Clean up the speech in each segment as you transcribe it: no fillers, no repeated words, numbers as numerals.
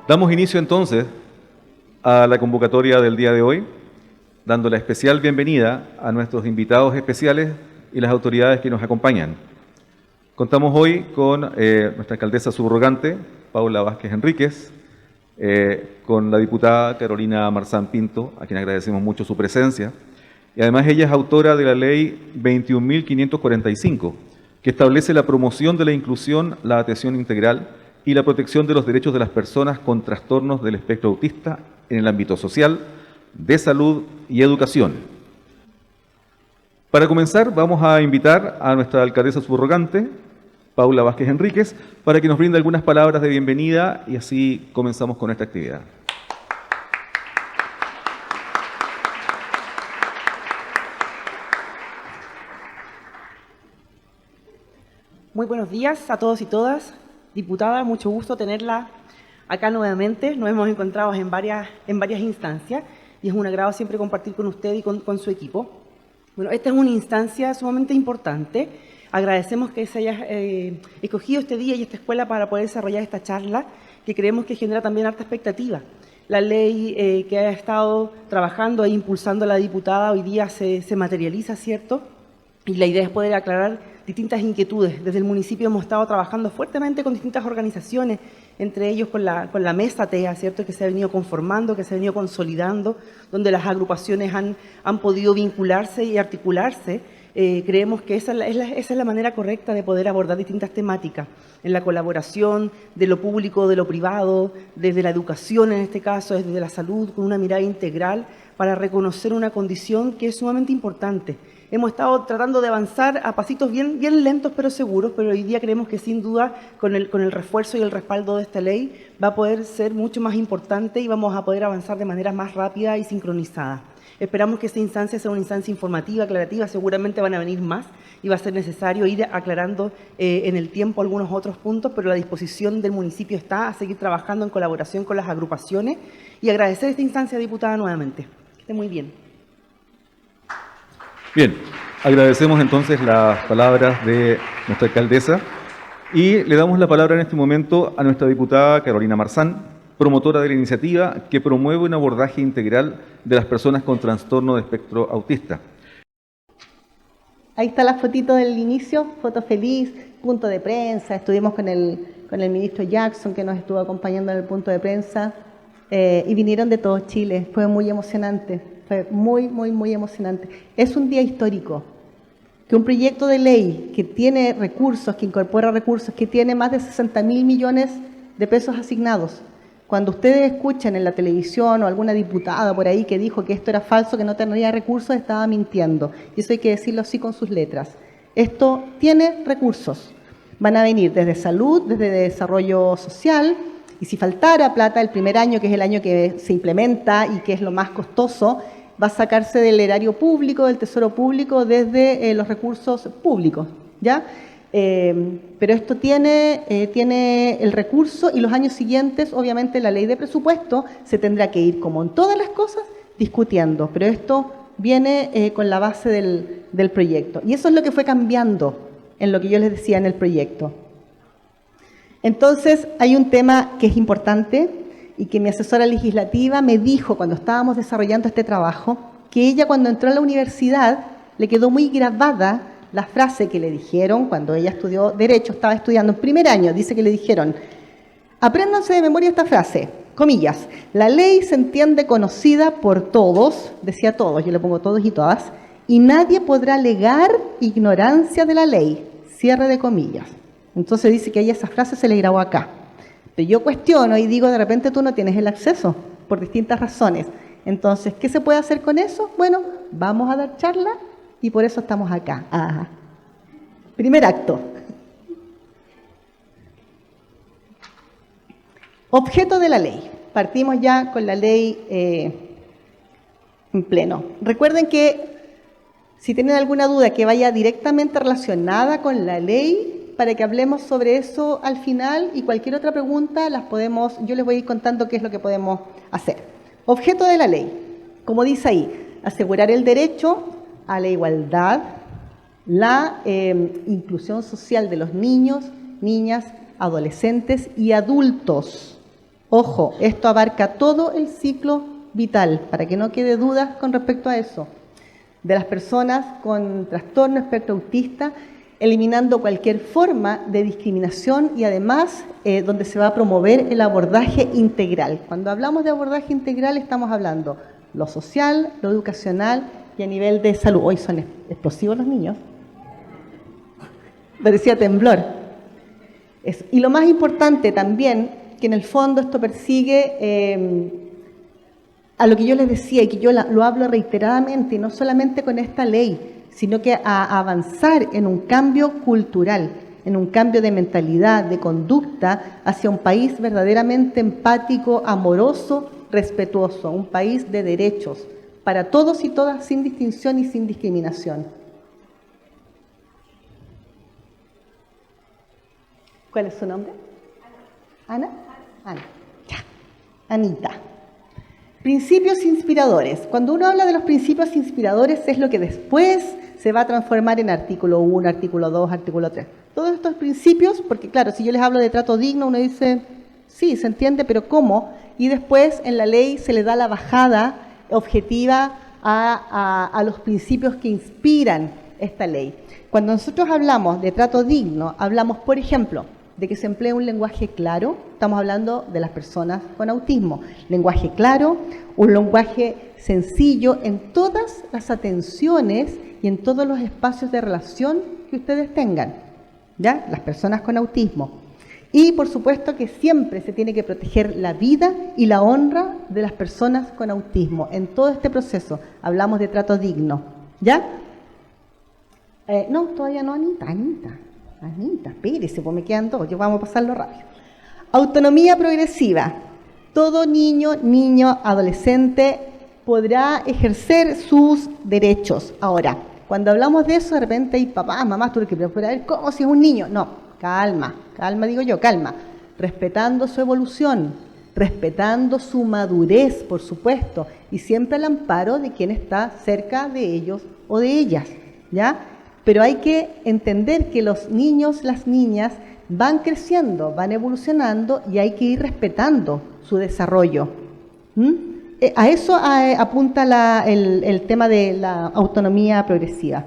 Damos inicio entonces a la convocatoria del día de hoy, dando la especial bienvenida a nuestros invitados especiales y las autoridades que nos acompañan. Contamos hoy con nuestra alcaldesa subrogante, Paula Vázquez Enríquez, con la diputada Carolina Marzán Pinto, a quien agradecemos mucho su presencia, y además ella es autora de la ley 21.545, que establece la promoción de la inclusión, la atención integral y la protección de los derechos de las personas con trastornos del espectro autista en el ámbito social, de salud y educación. Para comenzar, vamos a invitar a nuestra alcaldesa subrogante, Paula Vázquez Enríquez, para que nos brinde algunas palabras de bienvenida y así comenzamos con esta actividad. Muy buenos días a todos y todas. Diputada, mucho gusto tenerla acá nuevamente. Nos hemos encontrado en varias instancias y es un agrado siempre compartir con usted y con su equipo. Bueno, esta es una instancia sumamente importante. Agradecemos que se haya escogido este día y esta escuela para poder desarrollar esta charla, que creemos que genera también harta expectativa. La ley que ha estado trabajando e impulsando la diputada hoy día se materializa, ¿cierto? Y la idea es poder aclarar distintas inquietudes. Desde el municipio hemos estado trabajando fuertemente con distintas organizaciones, entre ellos con la mesa TEA, ¿cierto?, que se ha venido conformando, que se ha venido consolidando, donde las agrupaciones han podido vincularse y articularse. Creemos que esa es la manera correcta de poder abordar distintas temáticas, en la colaboración de lo público, de lo privado, desde la educación en este caso, desde la salud, con una mirada integral para reconocer una condición que es sumamente importante. Hemos estado tratando de avanzar a pasitos bien lentos pero seguros, pero hoy día creemos que sin duda con el refuerzo y el respaldo de esta ley va a poder ser mucho más importante y vamos a poder avanzar de manera más rápida y sincronizada. Esperamos que esta instancia sea una instancia informativa, aclarativa, seguramente van a venir más y va a ser necesario ir aclarando en el tiempo algunos otros puntos, pero la disposición del municipio está a seguir trabajando en colaboración con las agrupaciones y agradecer esta instancia, diputada, nuevamente. Que esté muy bien. Bien, agradecemos entonces las palabras de nuestra alcaldesa y le damos la palabra en este momento a nuestra diputada Carolina Marzán, promotora de la iniciativa que promueve un abordaje integral de las personas con trastorno de espectro autista. Ahí está la fotito del inicio, foto feliz, punto de prensa. Estuvimos con el ministro Jackson, que nos estuvo acompañando en el punto de prensa, y vinieron de todo Chile. Fue muy emocionante. Fue muy emocionante. Es un día histórico, que un proyecto de ley que tiene recursos, que incorpora recursos, que tiene más de 60.000 millones de pesos asignados. Cuando ustedes escuchan en la televisión o alguna diputada por ahí que dijo que esto era falso, que no tendría recursos, estaba mintiendo. Y eso hay que decirlo así con sus letras. Esto tiene recursos. Van a venir desde salud, desde desarrollo social. Y si faltara plata el primer año, que es el año que se implementa y que es lo más costoso, va a sacarse del erario público, del tesoro público, desde los recursos públicos, ¿ya? Pero esto tiene el recurso y los años siguientes, obviamente, la ley de presupuesto se tendrá que ir, como en todas las cosas, discutiendo. Pero esto viene con la base del proyecto. Y eso es lo que fue cambiando en lo que yo les decía en el proyecto. Entonces, hay un tema que es importante y que mi asesora legislativa me dijo cuando estábamos desarrollando este trabajo, que ella cuando entró a la universidad le quedó muy grabada la frase que le dijeron cuando ella estudió Derecho, estaba estudiando en primer año, dice que le dijeron, apréndanse de memoria esta frase, comillas, la ley se entiende conocida por todos, decía todos, yo le pongo todos y todas, y nadie podrá alegar ignorancia de la ley, cierre de comillas. Entonces dice que a ella esa frase se le grabó acá. Pero yo cuestiono y digo, de repente tú no tienes el acceso por distintas razones. Entonces, ¿qué se puede hacer con eso? Bueno, vamos a dar charla y por eso estamos acá. Ajá. Primer acto. Objeto de la ley. Partimos ya con la ley en pleno. Recuerden que si tienen alguna duda que vaya directamente relacionada con la ley, para que hablemos sobre eso al final y cualquier otra pregunta yo les voy a ir contando qué es lo que podemos hacer. Objeto de la ley, como dice ahí, asegurar el derecho a la igualdad, la inclusión social de los niños, niñas, adolescentes y adultos Ojo, esto abarca todo el ciclo vital, para que no quede dudas con respecto a eso. De las personas con trastorno espectro autista, eliminando cualquier forma de discriminación y además donde se va a promover el abordaje integral. Cuando hablamos de abordaje integral estamos hablando lo social, lo educacional y a nivel de salud. Hoy son explosivos los niños. Parecía temblor. Y lo más importante también, que en el fondo esto persigue a lo que yo les decía y que yo lo hablo reiteradamente, y no solamente con esta ley, sino que a avanzar en un cambio cultural, en un cambio de mentalidad, de conducta, hacia un país verdaderamente empático, amoroso, respetuoso, un país de derechos, para todos y todas, sin distinción y sin discriminación. ¿Cuál es su nombre? ¿Ana? Ana. Ya. Anita. Principios inspiradores. Cuando uno habla de los principios inspiradores es lo que después se va a transformar en artículo 1, artículo 2, artículo 3. Todos estos principios, porque claro, si yo les hablo de trato digno, uno dice, sí, se entiende, pero ¿cómo? Y después en la ley se le da la bajada objetiva a los principios que inspiran esta ley. Cuando nosotros hablamos de trato digno, hablamos, por ejemplo, de que se emplee un lenguaje claro. Estamos hablando de las personas con autismo. Lenguaje claro, un lenguaje sencillo en todas las atenciones y en todos los espacios de relación que ustedes tengan, ¿ya? Las personas con autismo. Y por supuesto que siempre se tiene que proteger la vida y la honra de las personas con autismo. En todo este proceso hablamos de trato digno, ¿ya? No, todavía no, Anita, espérese, pues me quedan dos, yo vamos a pasarlo rápido. Autonomía progresiva. Todo niño, adolescente podrá ejercer sus derechos. Ahora, cuando hablamos de eso, de repente hay papás, mamás, tú que ver cómo si es un niño. No, calma, digo yo, calma. Respetando su evolución, respetando su madurez, por supuesto, y siempre al amparo de quien está cerca de ellos o de ellas, ¿ya? Pero hay que entender que los niños, las niñas, van creciendo, van evolucionando y hay que ir respetando su desarrollo. A eso apunta el tema de la autonomía progresiva.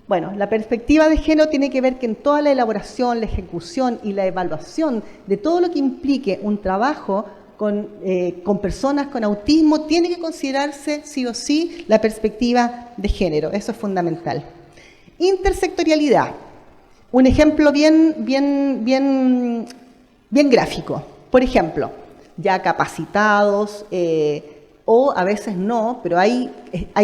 Bueno, la perspectiva de género tiene que ver que en toda la elaboración, la ejecución y la evaluación de todo lo que implique un trabajo con personas con autismo, tiene que considerarse sí o sí la perspectiva de género. Eso es fundamental. Intersectorialidad. Un ejemplo bien gráfico. Por ejemplo, ya capacitados, o a veces no, pero hay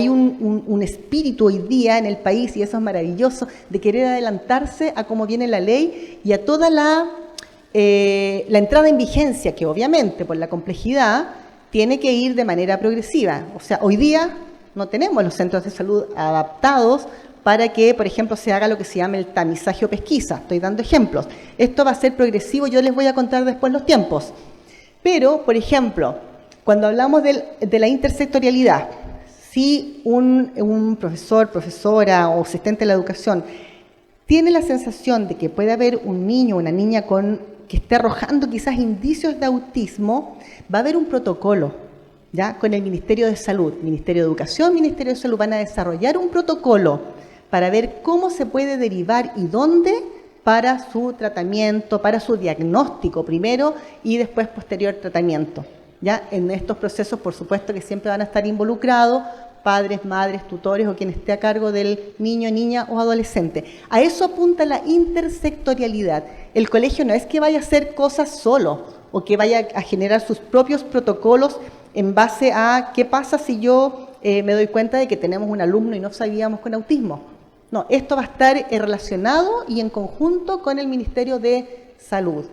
un espíritu hoy día en el país, y eso es maravilloso, de querer adelantarse a cómo viene la ley y a toda la entrada en vigencia, que obviamente por la complejidad tiene que ir de manera progresiva. O sea, hoy día no tenemos los centros de salud adaptados para que, por ejemplo, se haga lo que se llama el tamizaje o pesquisa. Estoy dando ejemplos. Esto va a ser progresivo, yo les voy a contar después los tiempos. Pero, por ejemplo, cuando hablamos de la intersectorialidad, si un profesor, profesora o asistente de la educación tiene la sensación de que puede haber un niño o una niña que esté arrojando quizás indicios de autismo, va a haber un protocolo, ¿ya? Con el Ministerio de Salud, Ministerio de Educación, Ministerio de Salud, van a desarrollar un protocolo para ver cómo se puede derivar y dónde para su tratamiento, para su diagnóstico primero y después posterior tratamiento, ¿ya? En estos procesos, por supuesto, que siempre van a estar involucrados padres, madres, tutores o quien esté a cargo del niño, niña o adolescente. A eso apunta la intersectorialidad. El colegio no es que vaya a hacer cosas solo o que vaya a generar sus propios protocolos en base a qué pasa si yo me doy cuenta de que tenemos un alumno y no sabíamos con autismo. No, esto va a estar relacionado y en conjunto con el Ministerio de Salud.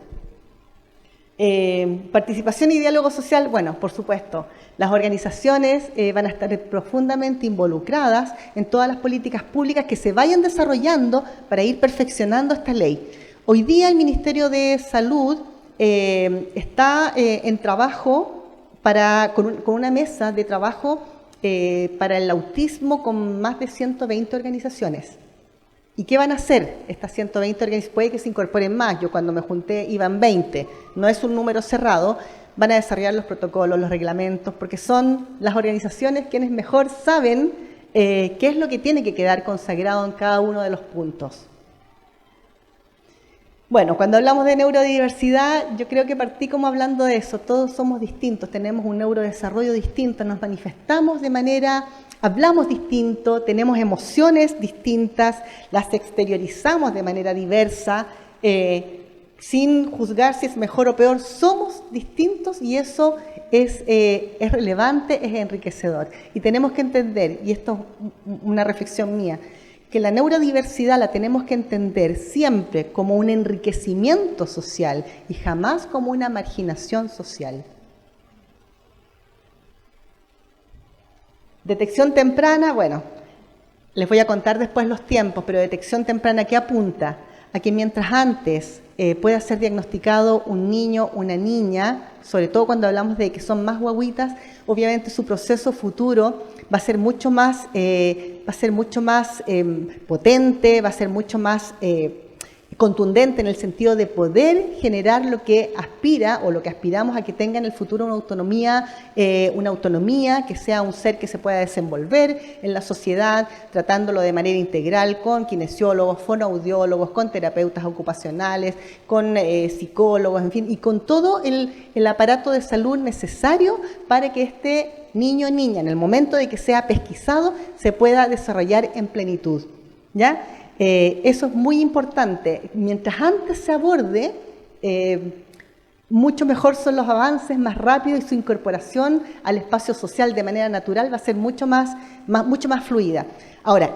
Participación y diálogo social, bueno, por supuesto, las organizaciones van a estar profundamente involucradas en todas las políticas públicas que se vayan desarrollando para ir perfeccionando esta ley. Hoy día el Ministerio de Salud está en trabajo con una mesa de trabajo para el autismo con más de 120 organizaciones. ¿Y qué van a hacer estas 120 organizaciones? Puede que se incorporen más. Yo cuando me junté iban 20. No es un número cerrado. Van a desarrollar los protocolos, los reglamentos, porque son las organizaciones quienes mejor saben qué es lo que tiene que quedar consagrado en cada uno de los puntos. Bueno, cuando hablamos de neurodiversidad, yo creo que partí como hablando de eso. Todos somos distintos, tenemos un neurodesarrollo distinto, nos manifestamos de manera, hablamos distinto, tenemos emociones distintas, las exteriorizamos de manera diversa, sin juzgar si es mejor o peor. Somos distintos y eso es relevante, es enriquecedor. Y tenemos que entender, y esto es una reflexión mía, que la neurodiversidad la tenemos que entender siempre como un enriquecimiento social y jamás como una marginación social. Detección temprana, bueno, les voy a contar después los tiempos, pero detección temprana, ¿qué apunta? A que mientras antes pueda ser diagnosticado un niño, una niña, sobre todo cuando hablamos de que son más guaguitas, obviamente su proceso futuro va a ser mucho más, potente, va a ser mucho más contundente en el sentido de poder generar lo que aspira o lo que aspiramos a que tenga en el futuro una autonomía, que sea un ser que se pueda desenvolver en la sociedad, tratándolo de manera integral con kinesiólogos, fonoaudiólogos, con terapeutas ocupacionales, con psicólogos, en fin, y con todo el aparato de salud necesario para que este niño o niña, en el momento de que sea pesquisado, se pueda desarrollar en plenitud, ¿ya? Eso es muy importante. Mientras antes se aborde, mucho mejor son los avances, más rápido, y su incorporación al espacio social de manera natural va a ser mucho más fluida. Ahora,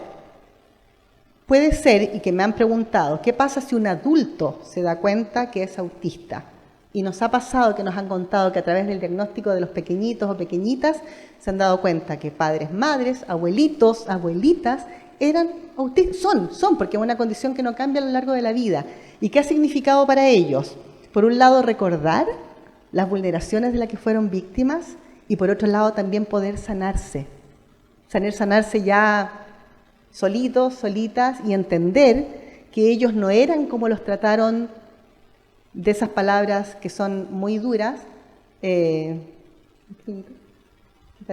puede ser, y que me han preguntado, ¿qué pasa si un adulto se da cuenta que es autista? Y nos ha pasado que nos han contado que a través del diagnóstico de los pequeñitos o pequeñitas se han dado cuenta que padres, madres, abuelitos, abuelitas eran autistas, son, porque es una condición que no cambia a lo largo de la vida. ¿Y qué ha significado para ellos? Por un lado, recordar las vulneraciones de las que fueron víctimas y por otro lado también poder sanarse ya solitos, solitas, y entender que ellos no eran como los trataron, de esas palabras que son muy duras, pero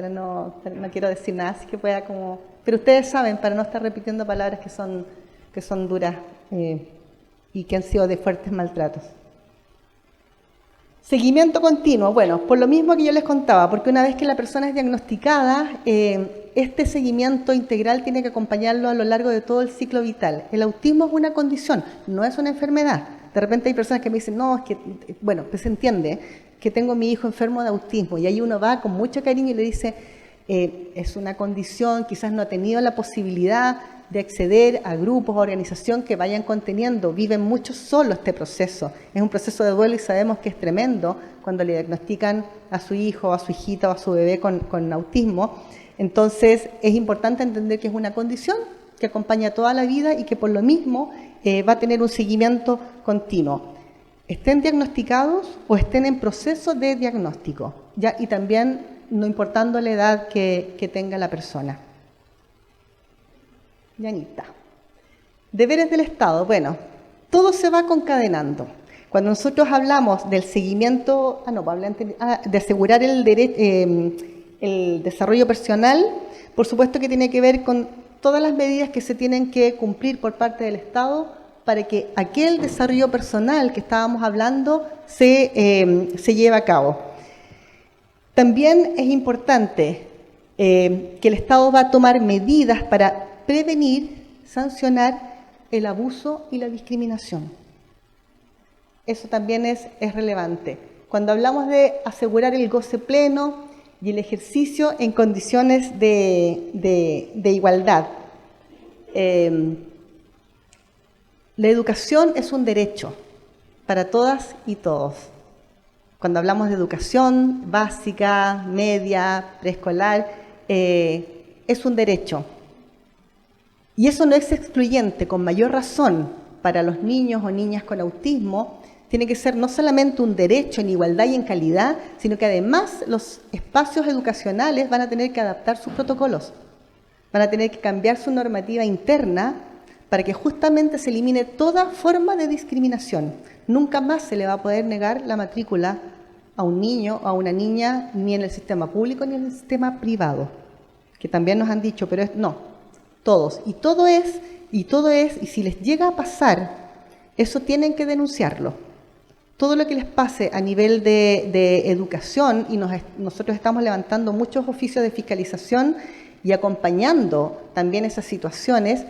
no quiero decir nada, así que pueda como... Pero ustedes saben, para no estar repitiendo palabras que son duras y que han sido de fuertes maltratos. Seguimiento continuo. Bueno, por lo mismo que yo les contaba, porque una vez que la persona es diagnosticada, este seguimiento integral tiene que acompañarlo a lo largo de todo el ciclo vital. El autismo es una condición, no es una enfermedad. De repente hay personas que me dicen, no, es que, bueno, pues se entiende que tengo a mi hijo enfermo de autismo, y ahí uno va con mucho cariño y le dice, es una condición, quizás no ha tenido la posibilidad de acceder a grupos, a organización que vayan conteniendo, viven mucho solo este proceso. Es un proceso de duelo y sabemos que es tremendo cuando le diagnostican a su hijo, a su hijita o a su bebé con autismo. Entonces es importante entender que es una condición que acompaña toda la vida y que por lo mismo va a tener un seguimiento continuo. Estén diagnosticados o estén en proceso de diagnóstico, ¿ya? Y también no importando la edad que tenga la persona. Yanita. Deberes del Estado. Bueno, todo se va concadenando. Cuando nosotros hablamos del seguimiento, de asegurar el desarrollo personal, por supuesto que tiene que ver con todas las medidas que se tienen que cumplir por parte del Estado para que aquel desarrollo personal que estábamos hablando se lleve a cabo. También es importante que el Estado va a tomar medidas para prevenir, sancionar el abuso y la discriminación. Eso también es relevante. Cuando hablamos de asegurar el goce pleno y el ejercicio en condiciones de igualdad, la educación es un derecho para todas y todos. Cuando hablamos de educación básica, media, preescolar, es un derecho. Y eso no es excluyente, con mayor razón, para los niños o niñas con autismo. Tiene que ser no solamente un derecho en igualdad y en calidad, sino que además los espacios educacionales van a tener que adaptar sus protocolos, van a tener que cambiar su normativa interna para que justamente se elimine toda forma de discriminación. Nunca más se le va a poder negar la matrícula a un niño o a una niña, ni en el sistema público ni en el sistema privado, que también nos han dicho, pero no, todos. Y si les llega a pasar, eso tienen que denunciarlo. Todo lo que les pase a nivel de educación, y nosotros estamos levantando muchos oficios de fiscalización y acompañando también esas situaciones,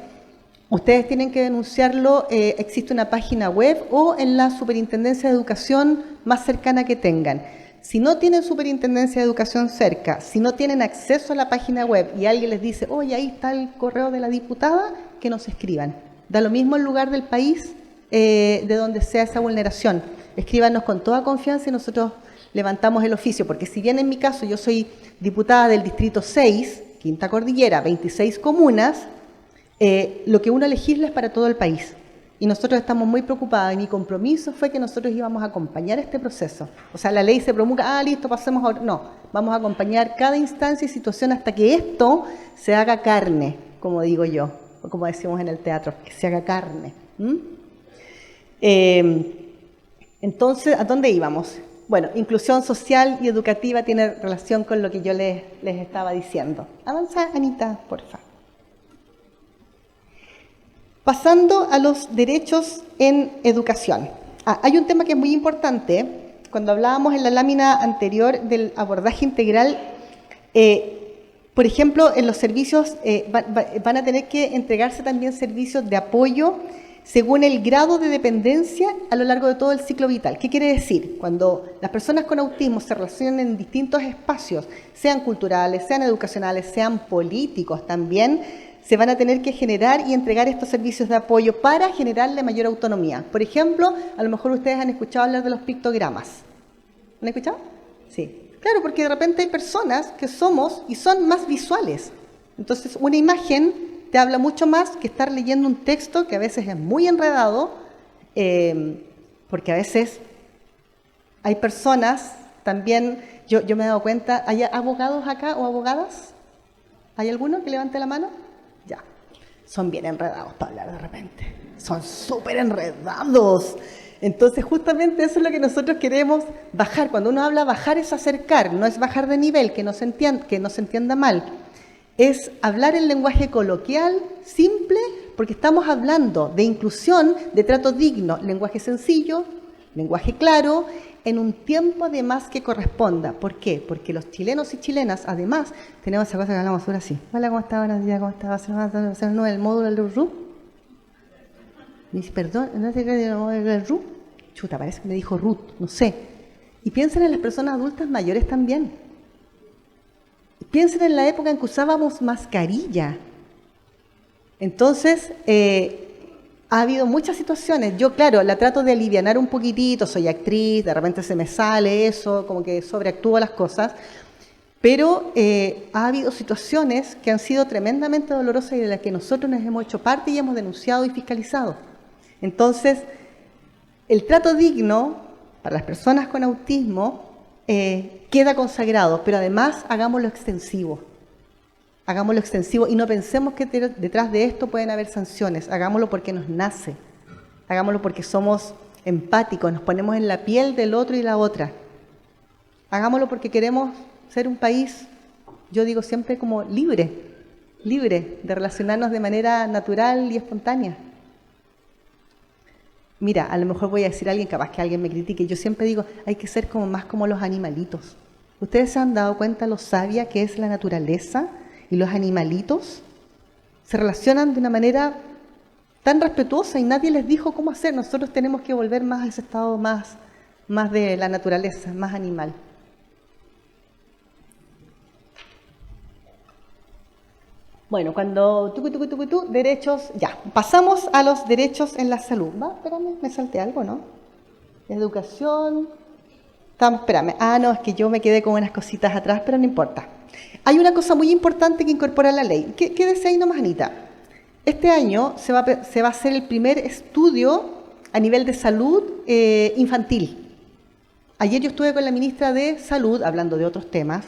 ustedes tienen que denunciarlo. Existe una página web o en la Superintendencia de Educación más cercana que tengan. Si no tienen Superintendencia de Educación cerca, si no tienen acceso a la página web y alguien les dice, oye, ahí está el correo de la diputada, que nos escriban. Da lo mismo el lugar del país de donde sea esa vulneración. Escríbanos con toda confianza y nosotros levantamos el oficio, porque si bien en mi caso yo soy diputada del Distrito 6, Quinta Cordillera, 26 comunas, lo que uno legisla es para todo el país. Y nosotros estamos muy preocupados y mi compromiso fue que nosotros íbamos a acompañar este proceso. O sea, la ley se promulga, listo, pasemos ahora. No, vamos a acompañar cada instancia y situación hasta que esto se haga carne, como digo yo, o como decimos en el teatro, que se haga carne. Entonces, ¿a dónde íbamos? Bueno, inclusión social y educativa tiene relación con lo que yo les estaba diciendo. Avanza, Anita, por favor. Pasando a los derechos en educación. Hay un tema que es muy importante. Cuando hablábamos en la lámina anterior del abordaje integral, por ejemplo, en los servicios van a tener que entregarse también servicios de apoyo según el grado de dependencia a lo largo de todo el ciclo vital. ¿Qué quiere decir? Cuando las personas con autismo se relacionan en distintos espacios, sean culturales, sean educacionales, sean políticos también, se van a tener que generar y entregar estos servicios de apoyo para generarle mayor autonomía. Por ejemplo, a lo mejor ustedes han escuchado hablar de los pictogramas. ¿Han escuchado? Sí. Claro, porque de repente hay personas que somos y son más visuales. Entonces, una imagen te habla mucho más que estar leyendo un texto que a veces es muy enredado, porque a veces hay personas también, yo me he dado cuenta, ¿hay abogados acá o abogadas? ¿Hay alguno que levante la mano? Ya, son bien enredados para hablar de repente, son súper enredados. Entonces justamente eso es lo que nosotros queremos bajar. Cuando uno habla bajar es acercar, no es bajar de nivel, que no se entienda mal. Es hablar el lenguaje coloquial, simple, porque estamos hablando de inclusión, de trato digno, lenguaje sencillo, lenguaje claro, en un tiempo además que corresponda. ¿Por qué? Porque los chilenos y chilenas, además, tenemos esa cosa que hablamos ahora así. Hola, ¿cómo está? Buenos días, ¿cómo está? ¿No el módulo del RU? Me dice, perdón, ¿no es el módulo del RU? Chuta, parece que me dijo Ruth, no sé. Y piensen en las personas adultas mayores también. Piensen en la época en que usábamos mascarilla. Entonces, ha habido muchas situaciones. Yo, claro, la trato de alivianar un poquitito, soy actriz, de repente se me sale eso, como que sobreactúo las cosas, pero ha habido situaciones que han sido tremendamente dolorosas y de las que nosotros nos hemos hecho parte y hemos denunciado y fiscalizado. Entonces, el trato digno para las personas con autismo queda consagrado, pero además hagámoslo extensivo. Hagámoslo extensivo y no pensemos que detrás de esto pueden haber sanciones. Hagámoslo porque nos nace. Hagámoslo porque somos empáticos, nos ponemos en la piel del otro y la otra. Hagámoslo porque queremos ser un país, yo digo siempre como libre de relacionarnos de manera natural y espontánea. Mira, a lo mejor voy a decir a alguien, capaz que alguien me critique, yo siempre digo, hay que ser como más como los animalitos. ¿Ustedes se han dado cuenta lo sabia que es la naturaleza? Y los animalitos se relacionan de una manera tan respetuosa y nadie les dijo cómo hacer. Nosotros tenemos que volver más a ese estado más de la naturaleza, más animal. Bueno, cuando derechos, ya, pasamos a los derechos en la salud. Espérame, me salté algo, ¿no? Educación. Espérame, no, es que yo me quedé con unas cositas atrás, pero no importa. Hay una cosa muy importante que incorpora la ley. Quédese ahí nomás, Anita. Este año se va a hacer el primer estudio a nivel de salud infantil. Ayer yo estuve con la ministra de Salud, hablando de otros temas,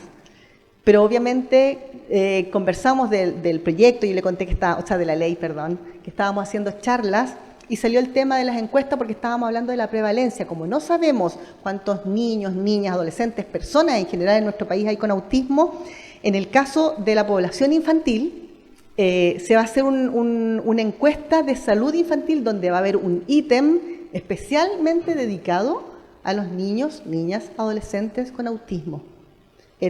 Pero obviamente conversamos del proyecto y le conté que estaba, o sea, de la ley, perdón, que estábamos haciendo charlas y salió el tema de las encuestas porque estábamos hablando de la prevalencia. Como no sabemos cuántos niños, niñas, adolescentes, personas en general en nuestro país hay con autismo, en el caso de la población infantil se va a hacer una encuesta de salud infantil donde va a haber un ítem especialmente dedicado a los niños, niñas, adolescentes con autismo.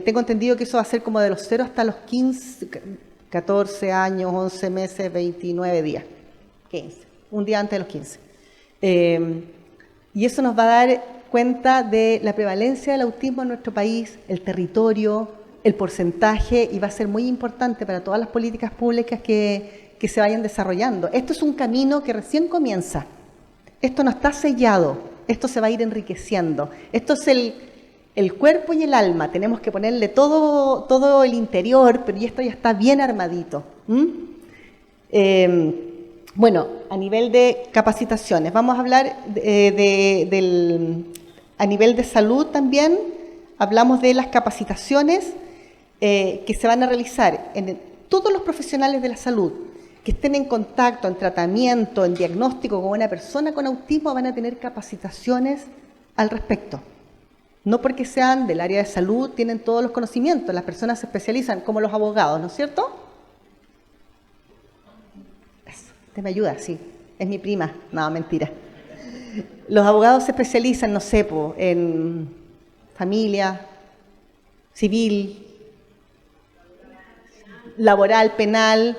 Tengo entendido que eso va a ser como de los 0 hasta los 15, 14 años, 11 meses, 29 días. 15, un día antes de los 15. Y eso nos va a dar cuenta de la prevalencia del autismo en nuestro país, el territorio, el porcentaje, y va a ser muy importante para todas las políticas públicas que se vayan desarrollando. Esto es un camino que recién comienza. Esto no está sellado, esto se va a ir enriqueciendo. Esto es el cuerpo y el alma, tenemos que ponerle todo el interior, pero esto ya está bien armadito. Bueno, a nivel de capacitaciones, vamos a hablar a nivel de salud también, hablamos de las capacitaciones que se van a realizar en todos los profesionales de la salud que estén en contacto, en tratamiento, en diagnóstico con una persona con autismo, van a tener capacitaciones al respecto. No porque sean del área de salud, tienen todos los conocimientos, las personas se especializan, como los abogados, ¿no es cierto? ¿Usted me ayuda? Sí, es mi prima. No, mentira. Los abogados se especializan, no sé, en familia, civil, laboral, penal.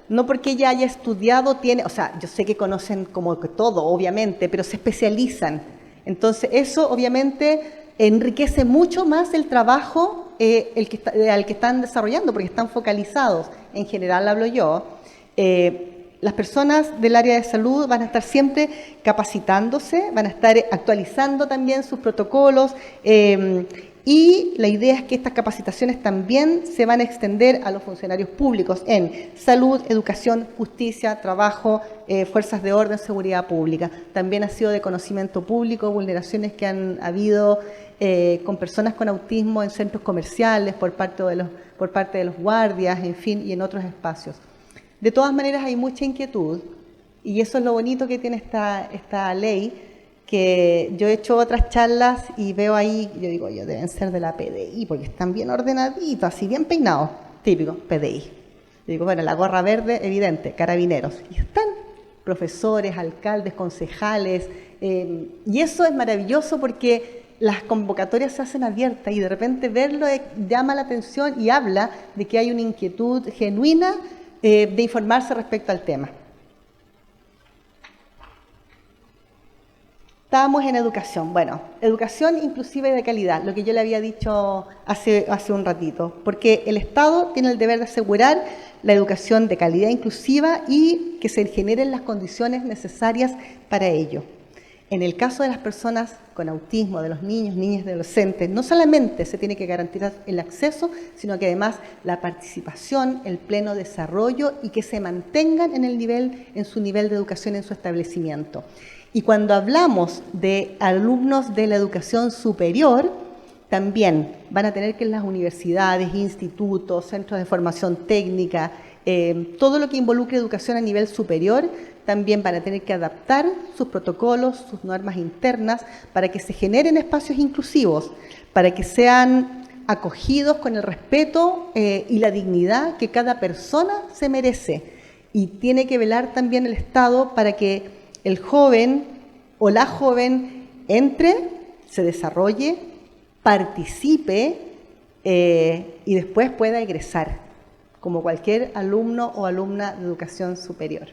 No porque ella haya estudiado, o sea, yo sé que conocen como que todo, obviamente, pero se especializan. Entonces, eso obviamente enriquece mucho más el trabajo al que están desarrollando, porque están focalizados. En general, hablo yo. Las personas del área de salud van a estar siempre capacitándose, van a estar actualizando también sus protocolos, y la idea es que estas capacitaciones también se van a extender a los funcionarios públicos en salud, educación, justicia, trabajo, fuerzas de orden, seguridad pública. También ha sido de conocimiento público vulneraciones que han habido con personas con autismo en centros comerciales por parte de los guardias, en fin, y en otros espacios. De todas maneras hay mucha inquietud y eso es lo bonito que tiene esta ley, que yo he hecho otras charlas y veo ahí, yo digo, deben ser de la PDI porque están bien ordenaditos, así bien peinados, típico, PDI. Yo digo, bueno, la gorra verde, evidente, carabineros. Y están profesores, alcaldes, concejales, y eso es maravilloso porque las convocatorias se hacen abiertas y de repente verlo llama la atención y habla de que hay una inquietud genuina de informarse respecto al tema. Estábamos en educación. Bueno, educación inclusiva y de calidad, lo que yo le había dicho hace un ratito, porque el Estado tiene el deber de asegurar la educación de calidad inclusiva y que se generen las condiciones necesarias para ello. En el caso de las personas con autismo, de los niños, niñas y adolescentes, no solamente se tiene que garantizar el acceso, sino que además la participación, el pleno desarrollo y que se mantengan en su nivel de educación en su establecimiento. Y cuando hablamos de alumnos de la educación superior, también van a tener que en las universidades, institutos, centros de formación técnica, todo lo que involucre educación a nivel superior, también van a tener que adaptar sus protocolos, sus normas internas, para que se generen espacios inclusivos, para que sean acogidos con el respeto y la dignidad que cada persona se merece. Y tiene que velar también el Estado para que el joven o la joven entre, se desarrolle, participe y después pueda egresar, como cualquier alumno o alumna de educación superior.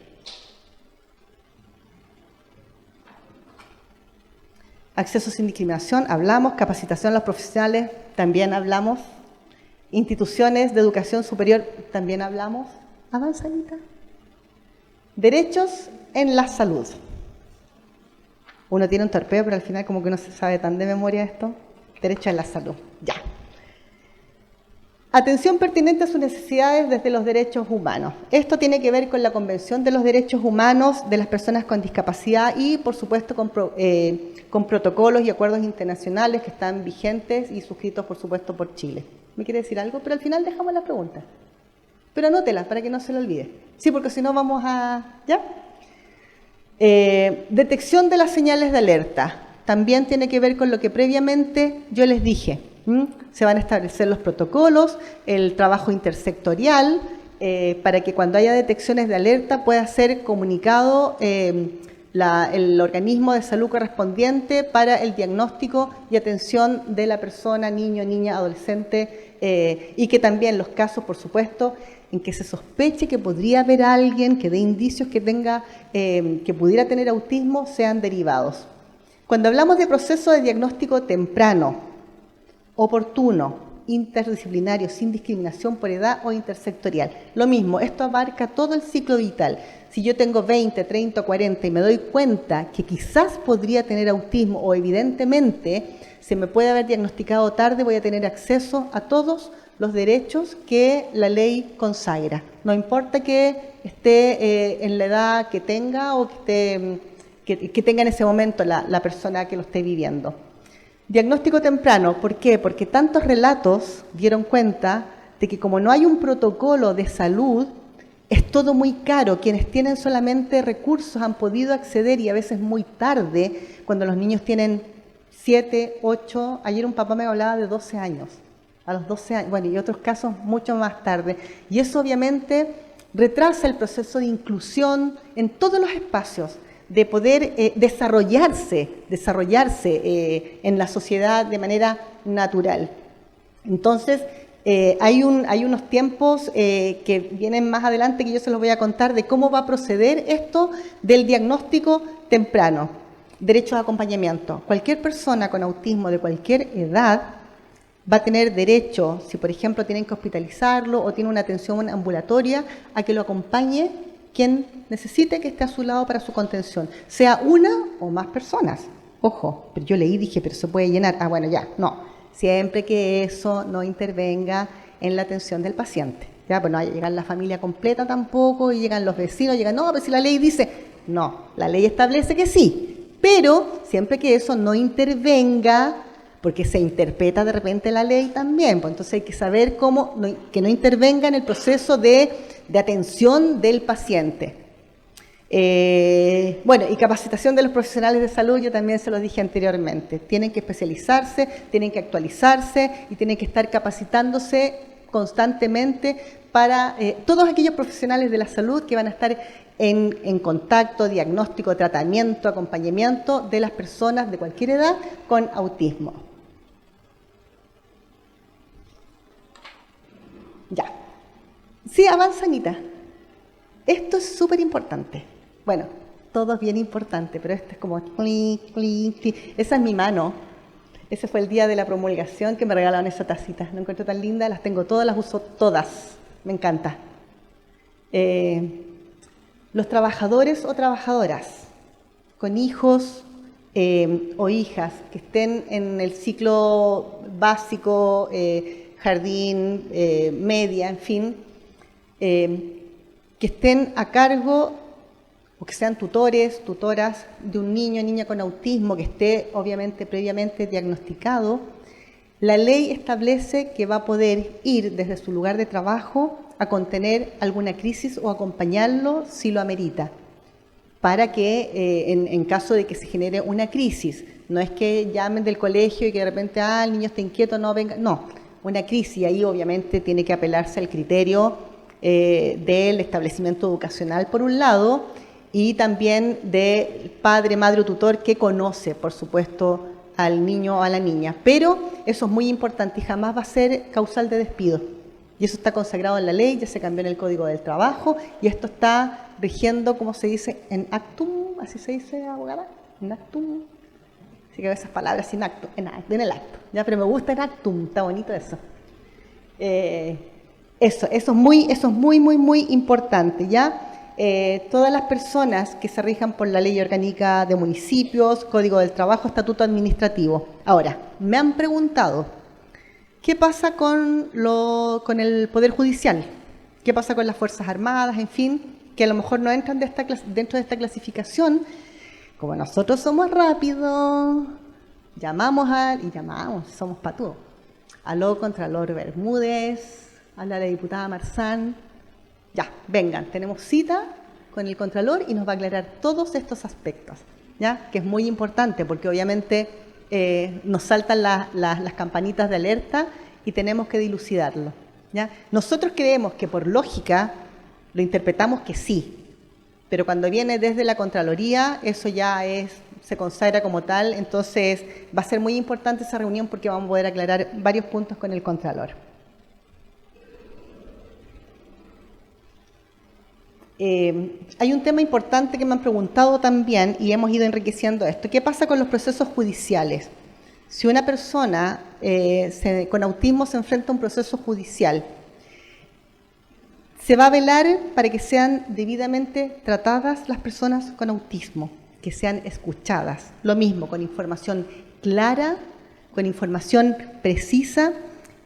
Acceso sin discriminación, hablamos. Capacitación a los profesionales, también hablamos. Instituciones de educación superior, también hablamos. Avanza, Anita. Derechos en la salud. Uno tiene un torpeo, pero al final como que no se sabe tan de memoria esto. Derecho en la salud, ya. Atención pertinente a sus necesidades desde los derechos humanos. Esto tiene que ver con la Convención de los Derechos Humanos de las Personas con Discapacidad y, por supuesto, con protocolos y acuerdos internacionales que están vigentes y suscritos, por supuesto, por Chile. ¿Me quiere decir algo? Pero al final dejamos las preguntas. Pero anótelas para que no se lo olvide. Sí, porque si no vamos a... ¿Ya? Detección de las señales de alerta. También tiene que ver con lo que previamente yo les dije. Se van a establecer los protocolos, el trabajo intersectorial, para que cuando haya detecciones de alerta pueda ser comunicado el organismo de salud correspondiente para el diagnóstico y atención de la persona, niño, niña, adolescente, y que también los casos, por supuesto, en que se sospeche que podría haber alguien que dé indicios que tenga, que pudiera tener autismo, sean derivados. Cuando hablamos de proceso de diagnóstico temprano, oportuno, interdisciplinario, sin discriminación por edad o intersectorial, lo mismo, esto abarca todo el ciclo vital. Si yo tengo 20, 30 o 40 y me doy cuenta que quizás podría tener autismo o evidentemente se me puede haber diagnosticado tarde, voy a tener acceso a todos los derechos que la ley consagra. No importa que esté en la edad que tenga o que tenga en ese momento la persona que lo esté viviendo. Diagnóstico temprano, ¿por qué? Porque tantos relatos dieron cuenta de que como no hay un protocolo de salud, es todo muy caro. Quienes tienen solamente recursos han podido acceder y a veces muy tarde, cuando los niños tienen 7, 8, ayer un papá me hablaba de 12 años. A los 12 años, bueno, y otros casos mucho más tarde. Y eso obviamente retrasa el proceso de inclusión en todos los espacios, de poder desarrollarse en la sociedad de manera natural. Entonces, hay unos tiempos que vienen más adelante que yo se los voy a contar de cómo va a proceder esto del diagnóstico temprano. Derechos de acompañamiento. Cualquier persona con autismo de cualquier edad va a tener derecho, si por ejemplo tienen que hospitalizarlo o tiene una atención ambulatoria, a que lo acompañe quien necesite que esté a su lado para su contención, sea una o más personas. Ojo, pero yo leí y dije, pero se puede llenar. Ah, bueno, ya, no. Siempre que eso no intervenga en la atención del paciente. Ya, pues no va a llegar la familia completa tampoco, y llegan los vecinos, no, pero si la ley dice, no, la ley establece que sí, pero siempre que eso no intervenga, porque se interpreta de repente la ley también, pues entonces hay que saber cómo, que no intervenga en el proceso de atención del paciente. Bueno, y capacitación de los profesionales de salud, yo también se lo dije anteriormente. Tienen que especializarse, tienen que actualizarse y tienen que estar capacitándose constantemente para todos aquellos profesionales de la salud que van a estar en contacto, diagnóstico, tratamiento, acompañamiento de las personas de cualquier edad con autismo. Ya. Sí, avanza, Anita. Esto es súper importante. Bueno, todo es bien importante, pero esto es como clic, clic, clic. Esa es mi mano. Ese fue el día de la promulgación que me regalaron esa tacita. No encuentro tan linda, las tengo todas, las uso todas. Me encanta. Los trabajadores o trabajadoras con hijos o hijas que estén en el ciclo básico, jardín, media, en fin, que estén a cargo o que sean tutores, tutoras de un niño o niña con autismo que esté obviamente previamente diagnosticado, la ley establece que va a poder ir desde su lugar de trabajo a contener alguna crisis o acompañarlo si lo amerita, para que en caso de que se genere una crisis, no es que llamen del colegio y que de repente, el niño está inquieto, no venga, no, una crisis, y ahí obviamente tiene que apelarse al criterio del establecimiento educacional por un lado, y también del padre, madre o tutor que conoce, por supuesto, al niño o a la niña. Pero eso es muy importante y jamás va a ser causal de despido. Y eso está consagrado en la ley, ya se cambió en el Código del Trabajo, y esto está rigiendo, como se dice, en actum, así se dice, abogada, en actum. Así que esas palabras en acto, en el acto. Ya, pero me gusta en actum, está bonito eso. Eso es muy importante, ¿ya? Todas las personas que se rijan por la Ley Orgánica de Municipios, Código del Trabajo, Estatuto Administrativo. Ahora, me han preguntado, ¿qué pasa con el Poder Judicial? ¿Qué pasa con las Fuerzas Armadas? En fin, que a lo mejor no entran dentro de esta clasificación. Como nosotros somos rápidos, llamamos, somos patudos. Aló, Contralor Bermúdez, habla la diputada Marzán. Ya, vengan, tenemos cita con el Contralor y nos va a aclarar todos estos aspectos, ¿ya? Que es muy importante porque obviamente nos saltan las campanitas de alerta y tenemos que dilucidarlo, ¿ya? Nosotros creemos que por lógica lo interpretamos que sí, pero cuando viene desde la Contraloría eso ya se consagra como tal, entonces va a ser muy importante esa reunión porque vamos a poder aclarar varios puntos con el Contralor. Hay un tema importante que me han preguntado también y hemos ido enriqueciendo esto. ¿Qué pasa con los procesos judiciales? Si una persona con autismo se enfrenta a un proceso judicial, se va a velar para que sean debidamente tratadas las personas con autismo, que sean escuchadas. Lo mismo, con información clara, con información precisa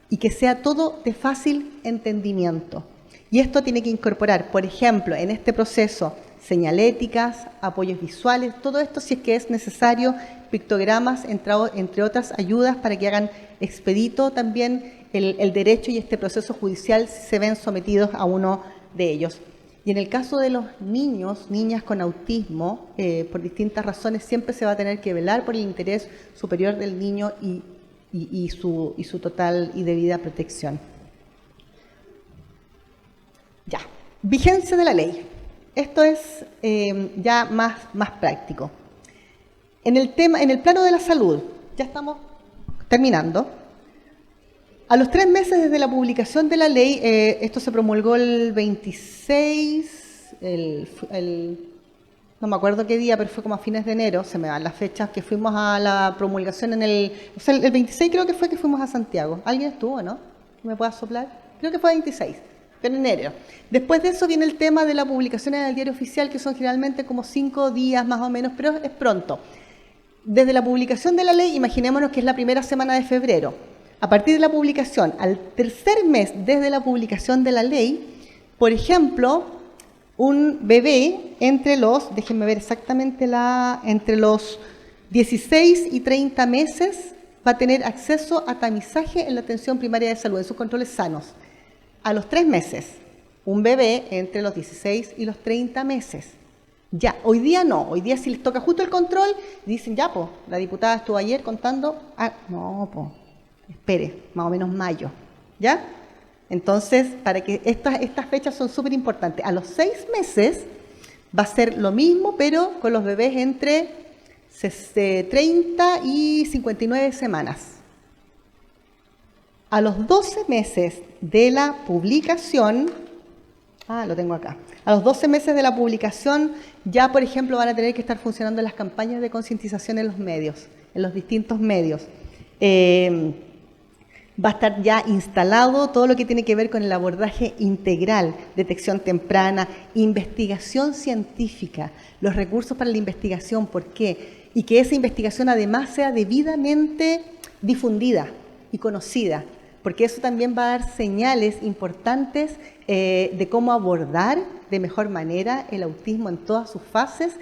y que sea todo de fácil entendimiento. Y esto tiene que incorporar, por ejemplo, en este proceso, señaléticas, apoyos visuales, todo esto si es que es necesario, pictogramas, entre otras ayudas para que hagan expedito también el derecho y este proceso judicial si se ven sometidos a uno de ellos. Y en el caso de los niños, niñas con autismo, por distintas razones, siempre se va a tener que velar por el interés superior del niño y su total y debida protección. Ya, vigencia de la ley. Esto es ya más práctico. En el plano de la salud, ya estamos terminando. A los 3 meses desde la publicación de la ley, esto se promulgó el 26, no me acuerdo qué día, pero fue como a fines de enero, se me van las fechas, que fuimos a la promulgación el 26 creo que fue que fuimos a Santiago. ¿Alguien estuvo, no? ¿Me pueda soplar? Creo que fue 26. Pero en enero. Después de eso viene el tema de la publicación en el diario oficial, que son generalmente como 5 días más o menos, pero es pronto. Desde la publicación de la ley, imaginémonos que es la primera semana de febrero. A partir de la publicación, al 3er mes desde la publicación de la ley, por ejemplo, un bebé déjenme ver exactamente entre los 16 y 30 meses va a tener acceso a tamizaje en la atención primaria de salud, en sus controles sanos. A los 3 meses, un bebé entre los 16 y los 30 meses. Ya, hoy día no, hoy día si les toca justo el control, dicen ya, pues, la diputada estuvo ayer contando, no, pues, espere, más o menos mayo, ¿ya? Entonces, para que estas fechas son súper importantes. A los 6 meses va a ser lo mismo, pero con los bebés entre 30 y 59 semanas. A los 12 meses de la publicación, lo tengo acá. A los 12 meses de la publicación ya, por ejemplo, van a tener que estar funcionando las campañas de concientización en los medios, en los distintos medios. Va a estar ya instalado todo lo que tiene que ver con el abordaje integral, detección temprana, investigación científica, los recursos para la investigación, ¿por qué? Y que esa investigación además sea debidamente difundida y conocida, porque eso también va a dar señales importantes de cómo abordar de mejor manera el autismo en todas sus fases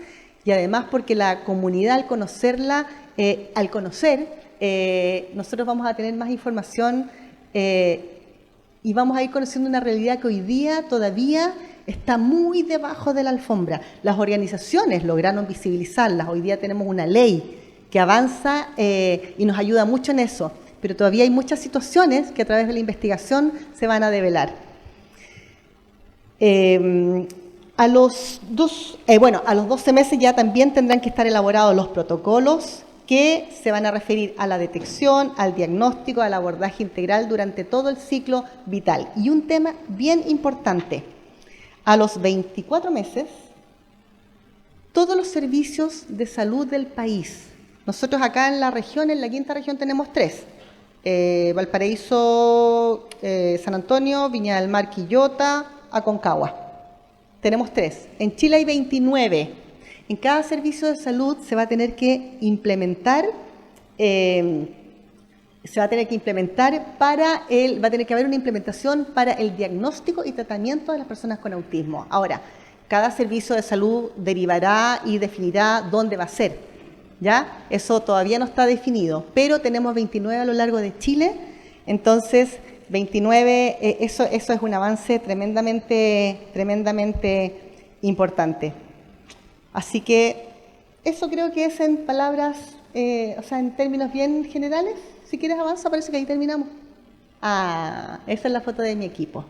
y además porque la comunidad al conocerla, nosotros vamos a tener más información y vamos a ir conociendo una realidad que hoy día todavía está muy debajo de la alfombra. Las organizaciones lograron visibilizarlas, hoy día tenemos una ley que avanza y nos ayuda mucho en eso, pero todavía hay muchas situaciones que a través de la investigación se van a develar. A los 12 meses ya también tendrán que estar elaborados los protocolos que se van a referir a la detección, al diagnóstico, al abordaje integral durante todo el ciclo vital. Y un tema bien importante, a los 24 meses, todos los servicios de salud del país. Nosotros acá en la región, en la quinta región, tenemos 3. Valparaíso, San Antonio, Viña del Mar, Quillota, Aconcagua. Tenemos 3. En Chile hay 29. En cada servicio de salud se va a tener que implementar, va a tener que haber una implementación para el diagnóstico y tratamiento de las personas con autismo. Ahora, cada servicio de salud derivará y definirá dónde va a ser, ¿ya? Eso todavía no está definido, pero tenemos 29 a lo largo de Chile Entonces, 29, eso es un avance tremendamente importante. Así que eso creo que es en palabras, o sea, en términos bien generales. Si quieres avanza, parece que ahí terminamos. Ah, esa es la foto de mi equipo.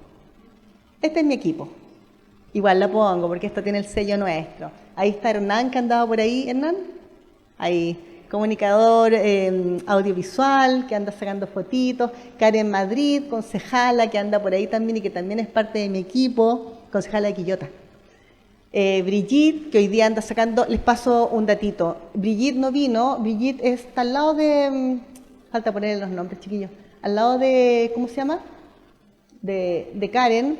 Este es mi equipo. Igual la pongo porque esto tiene el sello nuestro. Ahí está Hernán, que andaba por ahí. Hernán, ahí, comunicador audiovisual, que anda sacando fotitos. Karen Madrid, concejala, que anda por ahí también y que también es parte de mi equipo, concejala de Quillota. Brigitte, que hoy día anda sacando, les paso un datito. Brigitte no vino, Brigitte está al lado de, falta ponerle los nombres, chiquillos, al lado de, ¿cómo se llama? De Karen,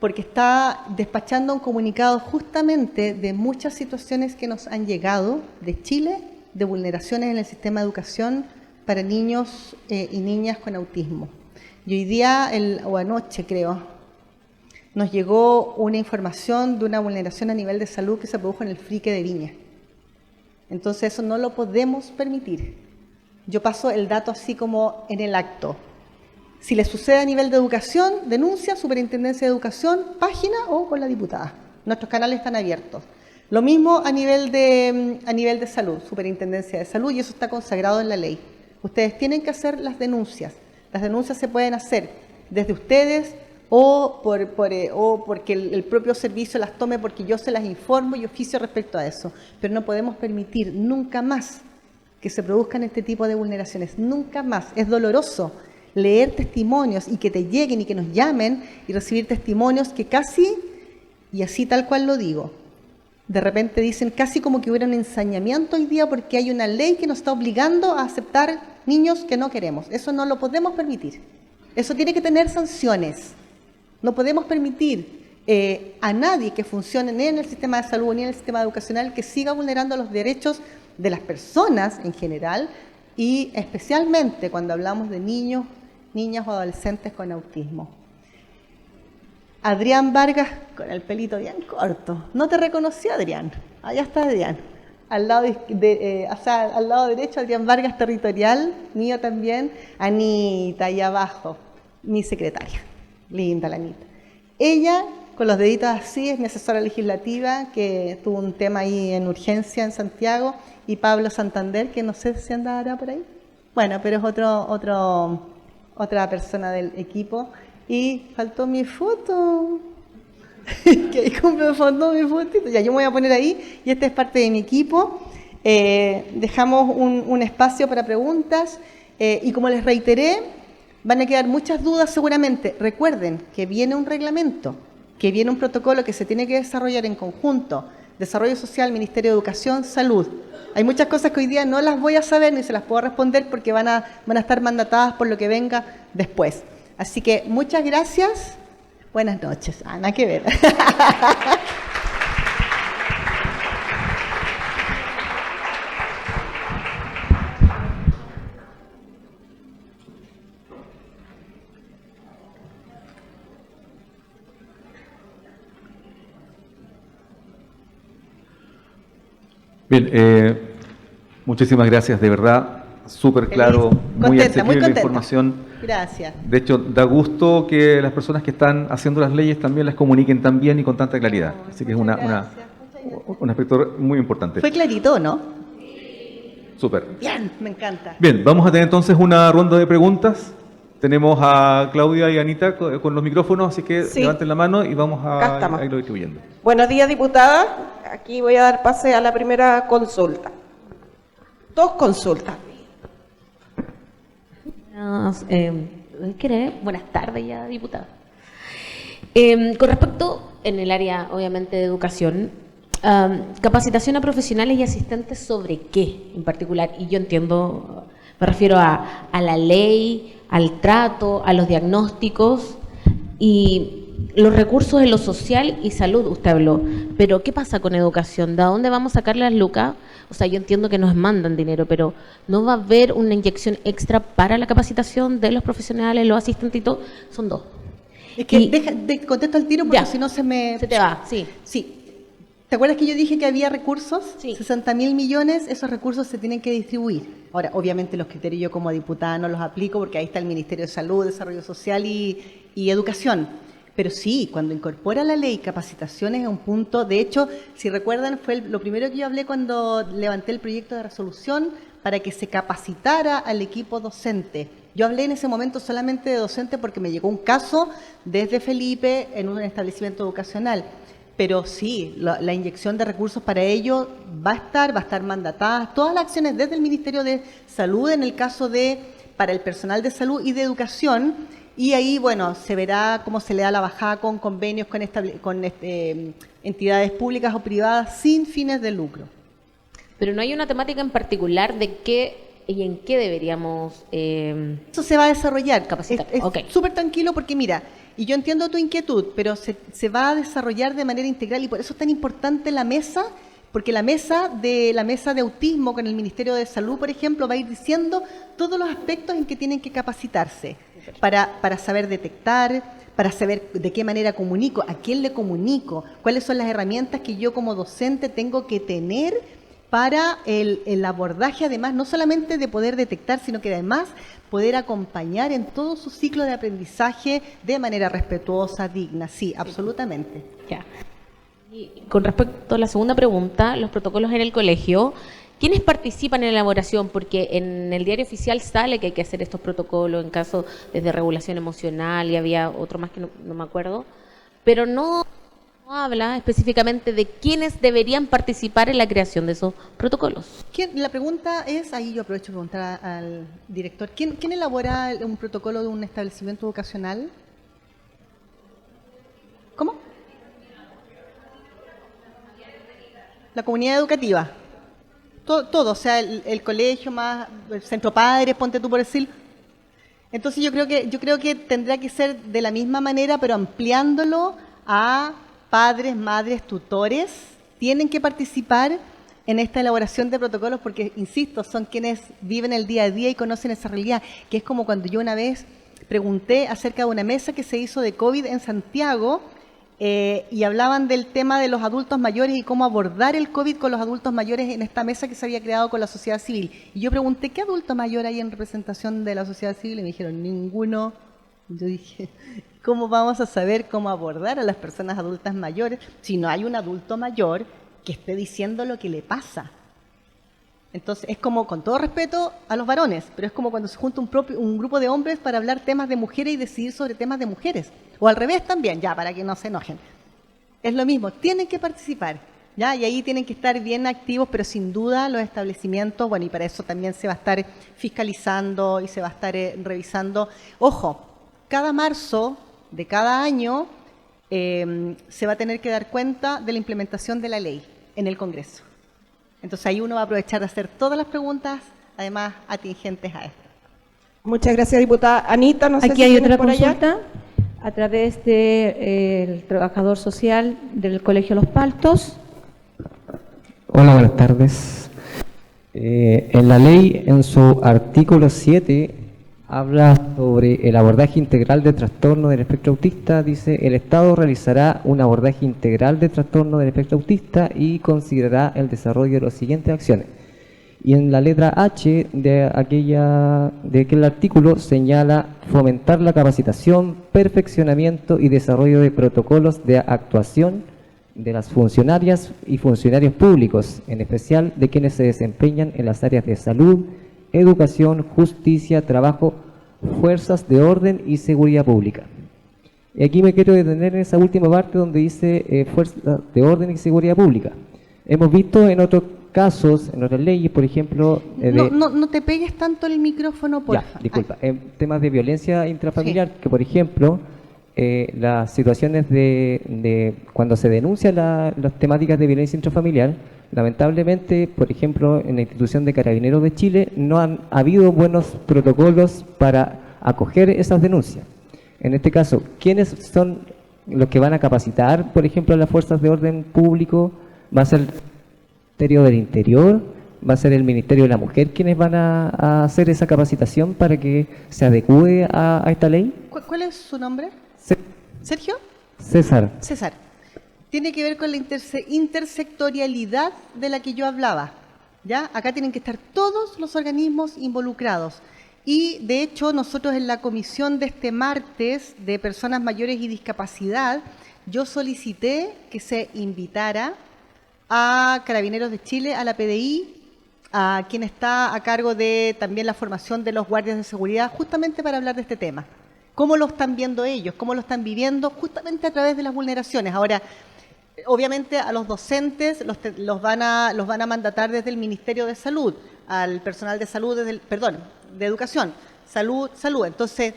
porque está despachando un comunicado justamente de muchas situaciones que nos han llegado de Chile, de vulneraciones en el sistema de educación para niños y niñas con autismo. Y hoy día, o anoche creo, nos llegó una información de una vulneración a nivel de salud que se produjo en el Frique de Viña. Entonces eso no lo podemos permitir. Yo paso el dato así como en el acto. Si le sucede a nivel de educación, denuncia, Superintendencia de Educación, página o con la diputada. Nuestros canales están abiertos. Lo mismo a nivel de salud, Superintendencia de Salud, y eso está consagrado en la ley. Ustedes tienen que hacer las denuncias. Las denuncias se pueden hacer desde ustedes o porque el propio servicio las tome porque yo se las informo y oficio respecto a eso. Pero no podemos permitir nunca más que se produzcan este tipo de vulneraciones. Nunca más. Es doloroso leer testimonios y que te lleguen y que nos llamen y recibir testimonios que casi, y así tal cual lo digo, de repente dicen casi como que hubiera un ensañamiento hoy día porque hay una ley que nos está obligando a aceptar niños que no queremos. Eso no lo podemos permitir. Eso tiene que tener sanciones. No podemos permitir a nadie que funcione ni en el sistema de salud ni en el sistema educacional que siga vulnerando los derechos de las personas en general y especialmente cuando hablamos de niños, niñas o adolescentes con autismo. Adrián Vargas, con el pelito bien corto. No te reconocí, Adrián. Allá está Adrián. Al lado, al lado derecho, Adrián Vargas, territorial, mío también. Anita, ahí abajo, mi secretaria. Linda la Anita. Ella, con los deditos así, es mi asesora legislativa, que tuvo un tema ahí en urgencia en Santiago. Y Pablo Santander, que no sé si andará por ahí. Bueno, pero es otra persona del equipo. Y faltó mi foto. Que ahí me faltó mi fotito. Ya, yo me voy a poner ahí. Y esta es parte de mi equipo. Dejamos un espacio para preguntas. Y como les reiteré, van a quedar muchas dudas seguramente. Recuerden que viene un reglamento, que viene un protocolo que se tiene que desarrollar en conjunto. Desarrollo Social, Ministerio de Educación, Salud. Hay muchas cosas que hoy día no las voy a saber ni se las puedo responder porque van a estar mandatadas por lo que venga después. Así que muchas gracias. Buenas noches. Nada que ver. Bien, muchísimas gracias, de verdad, súper claro, muy asequible la información. Gracias. De hecho, da gusto que las personas que están haciendo las leyes también las comuniquen tan bien y con tanta claridad. Así que es un aspecto muy importante. ¿Fue clarito, no? Súper. Bien, me encanta. Bien, vamos a tener entonces una ronda de preguntas. Tenemos a Claudia y Anita con los micrófonos, así que sí, levanten la mano y vamos a irlo distribuyendo. Buenos días, diputada. Aquí voy a dar pase a la primera consulta. 2 consultas. Buenas tardes ya, diputada. Con respecto, en el área obviamente de educación, capacitación a profesionales y asistentes sobre qué en particular, y yo entiendo, me refiero a la ley, al trato, a los diagnósticos y los recursos en lo social y salud, usted habló, pero ¿qué pasa con educación? ¿De dónde vamos a sacar las lucas? O sea, yo entiendo que nos mandan dinero, pero ¿no va a haber una inyección extra para la capacitación de los profesionales, los asistentes y todo? Son 2. Es que contesto al tiro porque si no se te va, sí. Sí. ¿Te acuerdas que yo dije que había recursos? Sí. 60.000 millones, esos recursos se tienen que distribuir. Ahora, obviamente los criterios yo como diputada no los aplico porque ahí está el Ministerio de Salud, Desarrollo Social y Educación. Pero sí, cuando incorpora la ley capacitaciones es un punto, de hecho, si recuerdan, fue lo primero que yo hablé cuando levanté el proyecto de resolución para que se capacitara al equipo docente. Yo hablé en ese momento solamente de docente porque me llegó un caso desde Felipe en un establecimiento educacional. Pero sí, la inyección de recursos para ello va a estar mandatada, todas las acciones desde el Ministerio de Salud, en el caso para el personal de salud y de educación, y ahí, bueno, se verá cómo se le da la bajada con convenios con entidades públicas o privadas sin fines de lucro. Pero no hay una temática en particular de qué y en qué deberíamos Eso se va a desarrollar. capacitar. Es Ok. súper tranquilo porque mira, y yo entiendo tu inquietud, pero se va a desarrollar de manera integral y por eso es tan importante la mesa, porque la mesa de autismo con el Ministerio de Salud, por ejemplo, va a ir diciendo todos los aspectos en que tienen que capacitarse para saber detectar, para saber de qué manera comunico, a quién le comunico, cuáles son las herramientas que yo como docente tengo que tener para el abordaje, además, no solamente de poder detectar, sino que además poder acompañar en todo su ciclo de aprendizaje de manera respetuosa, digna. Sí, absolutamente. Ya. Y con respecto a la segunda pregunta, los protocolos en el colegio, ¿quiénes participan en la elaboración? Porque en el diario oficial sale que hay que hacer estos protocolos en caso desde regulación emocional y había otro más que no me acuerdo, pero no habla específicamente de quiénes deberían participar en la creación de esos protocolos. La pregunta es, ahí yo aprovecho de preguntar al director, ¿quién elabora un protocolo de un establecimiento educacional? ¿Cómo? La comunidad educativa. Todo, o sea, el colegio más, el centro padres, ponte tú por decir. Entonces yo creo que tendrá que ser de la misma manera, pero ampliándolo a padres, madres, tutores, tienen que participar en esta elaboración de protocolos porque, insisto, son quienes viven el día a día y conocen esa realidad, que es como cuando yo una vez pregunté acerca de una mesa que se hizo de COVID en Santiago y hablaban del tema de los adultos mayores y cómo abordar el COVID con los adultos mayores en esta mesa que se había creado con la sociedad civil. Y yo pregunté, ¿qué adulto mayor hay en representación de la sociedad civil? Y me dijeron, ninguno. Yo dije, ¿cómo vamos a saber cómo abordar a las personas adultas mayores si no hay un adulto mayor que esté diciendo lo que le pasa? Entonces, es como, con todo respeto a los varones, pero es como cuando se junta un grupo de hombres para hablar temas de mujeres y decidir sobre temas de mujeres. O al revés también, ya, para que no se enojen. Es lo mismo, tienen que participar, ¿ya? Y ahí tienen que estar bien activos, pero sin duda los establecimientos, bueno, y para eso también se va a estar fiscalizando y se va a estar revisando. Ojo, cada marzo de cada año se va a tener que dar cuenta de la implementación de la ley en el Congreso. Entonces ahí uno va a aprovechar de hacer todas las preguntas, además atingentes a esto. Muchas gracias, diputada. Anita, no sé Aquí si hay tienes otra por allá. consulta a través del trabajador social del Colegio Los Paltos. Hola, buenas tardes. En la ley, en su artículo 7, habla sobre el abordaje integral de trastorno del espectro autista. Dice, el Estado realizará un abordaje integral de trastorno del espectro autista y considerará el desarrollo de las siguientes acciones. Y en la letra H de aquel artículo señala fomentar la capacitación, perfeccionamiento y desarrollo de protocolos de actuación de las funcionarias y funcionarios públicos, en especial de quienes se desempeñan en las áreas de salud, educación, justicia, trabajo, fuerzas de orden y seguridad pública. Y aquí me quiero detener en esa última parte donde dice fuerzas de orden y seguridad pública. Hemos visto en otros casos, en otras leyes, por ejemplo... No te pegues tanto el micrófono, por favor. Disculpa. En temas de violencia intrafamiliar, sí, que por ejemplo, las situaciones de cuando se denuncian las temáticas de violencia intrafamiliar, lamentablemente, por ejemplo, en la institución de Carabineros de Chile, no han habido buenos protocolos para acoger esas denuncias. En este caso, ¿quiénes son los que van a capacitar, por ejemplo, a las fuerzas de orden público? ¿Va a ser el Ministerio del Interior? ¿Va a ser el Ministerio de la Mujer quienes van a hacer esa capacitación para que se adecue a esta ley? ¿Cuál es su nombre? ¿Sergio? César. César. Tiene que ver con la intersectorialidad de la que yo hablaba. ¿ya? Acá tienen que estar todos los organismos involucrados. Y, de hecho, nosotros en la comisión de este martes de personas mayores y discapacidad, yo solicité que se invitara a Carabineros de Chile, a la PDI, a quien está a cargo de también la formación de los guardias de seguridad, justamente para hablar de este tema. ¿Cómo lo están viendo ellos? ¿Cómo lo están viviendo? Justamente a través de las vulneraciones. Ahora, obviamente a los docentes los van a mandatar desde el Ministerio de Salud, al personal de salud, de Educación, Salud. Entonces,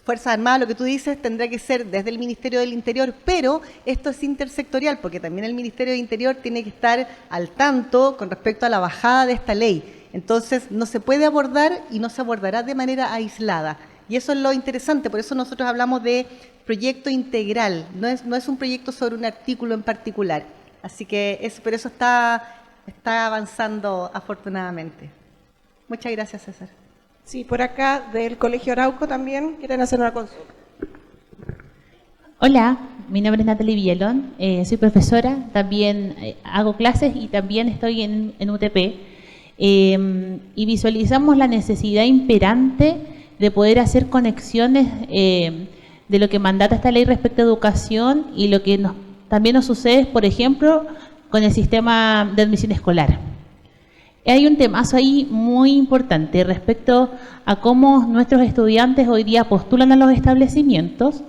Fuerzas Armadas, lo que tú dices, tendrá que ser desde el Ministerio del Interior, pero esto es intersectorial, porque también el Ministerio del Interior tiene que estar al tanto con respecto a la bajada de esta ley. Entonces, no se puede abordar y no se abordará de manera aislada. Y eso es lo interesante, por eso nosotros hablamos de proyecto integral, no es un proyecto sobre un artículo en particular. Así que por eso está avanzando afortunadamente. Muchas gracias, César. Sí, por acá del Colegio Arauco también quieren hacer una consulta. Hola, mi nombre es Natalie Villalón, soy profesora, también hago clases y también estoy en UTP. Y visualizamos la necesidad imperante de poder hacer conexiones de lo que mandata esta ley respecto a educación y lo que también nos sucede, por ejemplo, con el sistema de admisión escolar. Hay un temazo ahí muy importante respecto a cómo nuestros estudiantes hoy día postulan a los establecimientos,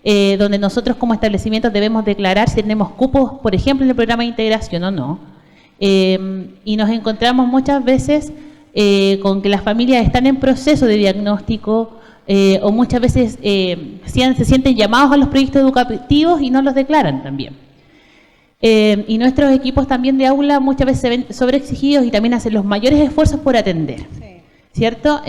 donde nosotros como establecimientos debemos declarar si tenemos cupos, por ejemplo, en el programa de integración o no. Y nos encontramos muchas veces con que las familias están en proceso de diagnóstico o muchas veces se sienten llamados a los proyectos educativos y no los declaran también. Y nuestros equipos también de aula muchas veces se ven sobreexigidos y también hacen los mayores esfuerzos por atender, ¿cierto?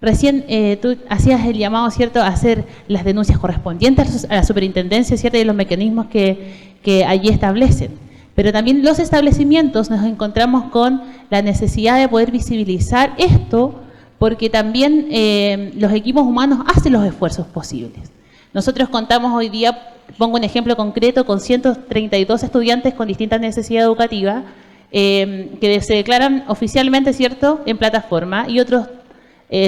Recién tú hacías el llamado, ¿cierto?, a hacer las denuncias correspondientes a la superintendencia, ¿cierto?, y los mecanismos que allí establecen. Pero también los establecimientos nos encontramos con la necesidad de poder visibilizar esto, porque también los equipos humanos hacen los esfuerzos posibles. Nosotros contamos hoy día, pongo un ejemplo concreto, con 132 estudiantes con distintas necesidades educativas que se declaran oficialmente, ¿cierto?, en plataforma, y otros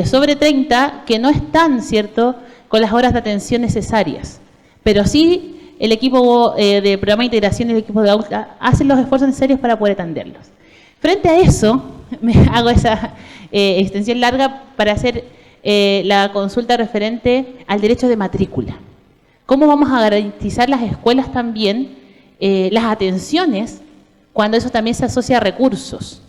sobre 30 que no están, ¿cierto?, con las horas de atención necesarias. Pero sí, el equipo de programa de integración y el equipo de aula hacen los esfuerzos necesarios para poder atenderlos. Frente a eso, me hago esa extensión larga para hacer la consulta referente al derecho de matrícula. ¿Cómo vamos a garantizar las escuelas también las atenciones cuando eso también se asocia a recursos?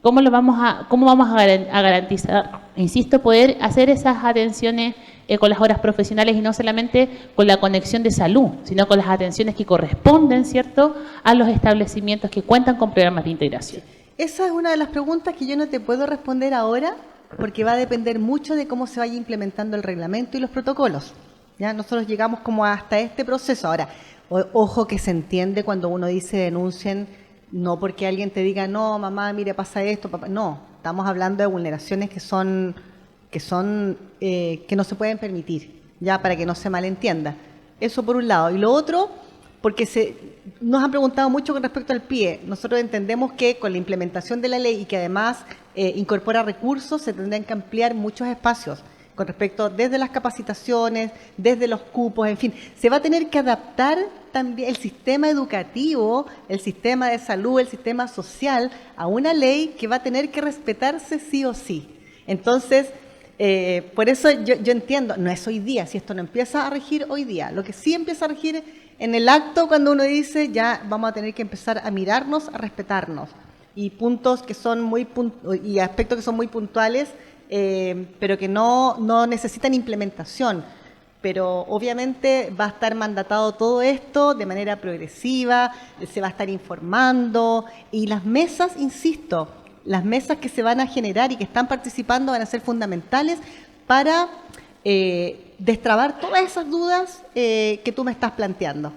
¿Cómo vamos a garantizar, insisto, poder hacer esas atenciones con las horas profesionales y no solamente con la conexión de salud, sino con las atenciones que corresponden, ¿cierto?, a los establecimientos que cuentan con programas de integración? Esa es una de las preguntas que yo no te puedo responder ahora, porque va a depender mucho de cómo se vaya implementando el reglamento y los protocolos. Ya nosotros llegamos como hasta este proceso. Ahora, ojo que se entiende cuando uno dice denuncien, no porque alguien te diga, no, mamá, mire, pasa esto, papá. No, estamos hablando de vulneraciones que no se pueden permitir, ya, para que no se malentienda. Eso por un lado. Y lo otro, porque nos han preguntado mucho con respecto al PIE. Nosotros entendemos que con la implementación de la ley y que además incorpora recursos, se tendrán que ampliar muchos espacios con respecto desde las capacitaciones, desde los cupos, en fin. Se va a tener que adaptar también el sistema educativo, el sistema de salud, el sistema social a una ley que va a tener que respetarse sí o sí. Entonces, por eso yo entiendo, no es hoy día, si esto no empieza a regir hoy día, lo que sí empieza a regir en el acto cuando uno dice ya vamos a tener que empezar a mirarnos, a respetarnos, y puntos que son y aspectos que son muy puntuales, pero que no necesitan implementación. Pero obviamente va a estar mandatado todo esto de manera progresiva, se va a estar informando, y las mesas, insisto, las mesas que se van a generar y que están participando van a ser fundamentales para destrabar todas esas dudas que tú me estás planteando.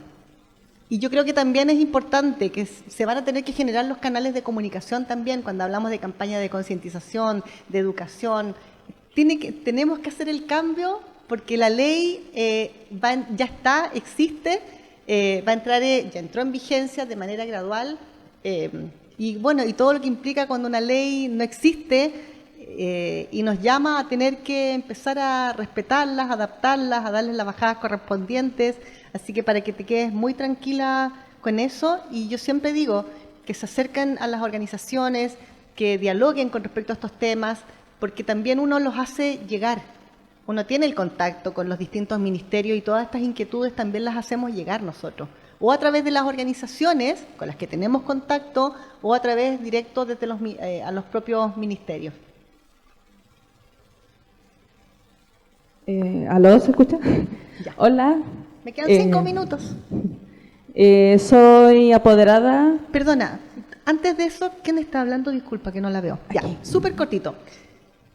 Y yo creo que también es importante que se van a tener que generar los canales de comunicación también cuando hablamos de campaña de concientización, de educación. Tenemos que hacer el cambio porque la ley ya existe, ya entró en vigencia de manera gradual, Y bueno, y todo lo que implica cuando una ley no existe y nos llama a tener que empezar a respetarlas, adaptarlas, a darles las bajadas correspondientes. Así que para que te quedes muy tranquila con eso, y yo siempre digo que se acerquen a las organizaciones, que dialoguen con respecto a estos temas, porque también uno los hace llegar. Uno tiene el contacto con los distintos ministerios y todas estas inquietudes también las hacemos llegar nosotros. O a través de las organizaciones con las que tenemos contacto, o a través directo desde a los propios ministerios. ¿Aló? ¿Se escucha? Ya. Hola. Me quedan 5 minutos. Soy apoderada. Perdona, antes de eso, ¿quién está hablando? Disculpa que no la veo. Ya, súper cortito.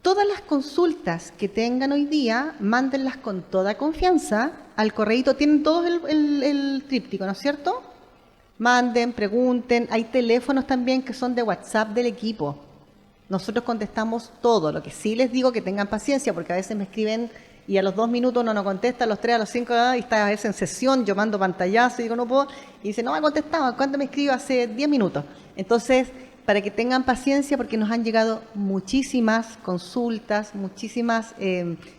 Todas las consultas que tengan hoy día, mándenlas con toda confianza al correíto. Tienen todos el tríptico, ¿no es cierto? Manden, pregunten. Hay teléfonos también que son de WhatsApp del equipo. Nosotros contestamos todo. Lo que sí les digo que tengan paciencia, porque a veces me escriben y a los 2 minutos uno no contesta, a los 3, a los 5, y está a veces en sesión, yo mando pantallazo y digo no puedo. Y dice, no me ha contestado, ¿cuándo me escribe? Hace 10 minutos. Entonces, para que tengan paciencia, porque nos han llegado muchísimas consultas, muchísimas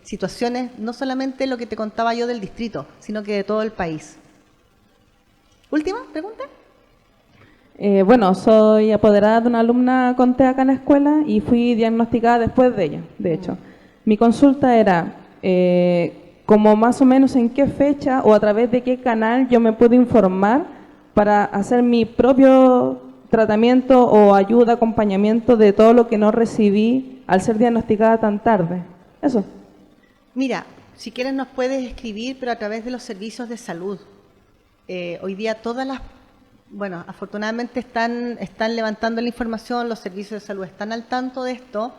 situaciones, no solamente lo que te contaba yo del distrito, sino que de todo el país. Última pregunta. Bueno, soy apoderada de una alumna con TEA acá en la escuela y fui diagnosticada después de ella, de hecho. Mi consulta era, como más o menos en qué fecha o a través de qué canal yo me puedo informar para hacer mi propio tratamiento o ayuda, acompañamiento de todo lo que no recibí al ser diagnosticada tan tarde. Eso. Mira, si quieres nos puedes escribir, pero a través de los servicios de salud. Hoy día todas las, bueno, afortunadamente están levantando la información, los servicios de salud están al tanto de esto,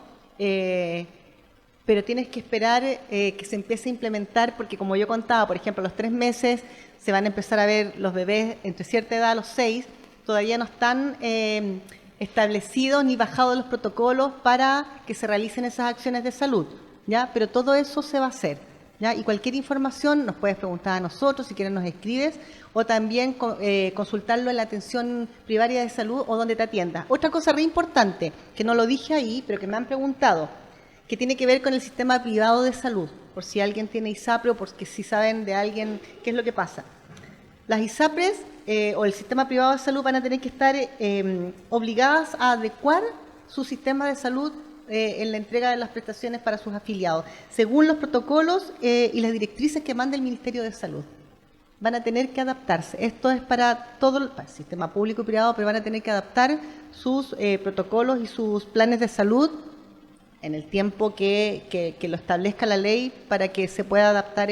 pero tienes que esperar que se empiece a implementar, porque como yo contaba, por ejemplo, a los 3 meses se van a empezar a ver los bebés entre cierta edad, a los 6, todavía no están establecidos ni bajados los protocolos para que se realicen esas acciones de salud, ¿ya? Pero todo eso se va a hacer, ¿ya? Y cualquier información nos puedes preguntar a nosotros, si quieres nos escribes, o también consultarlo en la atención primaria de salud o donde te atiendas. Otra cosa re importante, que no lo dije ahí, pero que me han preguntado, que tiene que ver con el sistema privado de salud, por si alguien tiene ISAPRE o porque si saben de alguien qué es lo que pasa. Las ISAPRES o el sistema privado de salud van a tener que estar obligadas a adecuar su sistema de salud en la entrega de las prestaciones para sus afiliados, según los protocolos y las directrices que manda el Ministerio de Salud. Van a tener que adaptarse. Esto es para todo el sistema público y privado, pero van a tener que adaptar sus protocolos y sus planes de salud en el tiempo que lo establezca la ley para que se pueda adaptar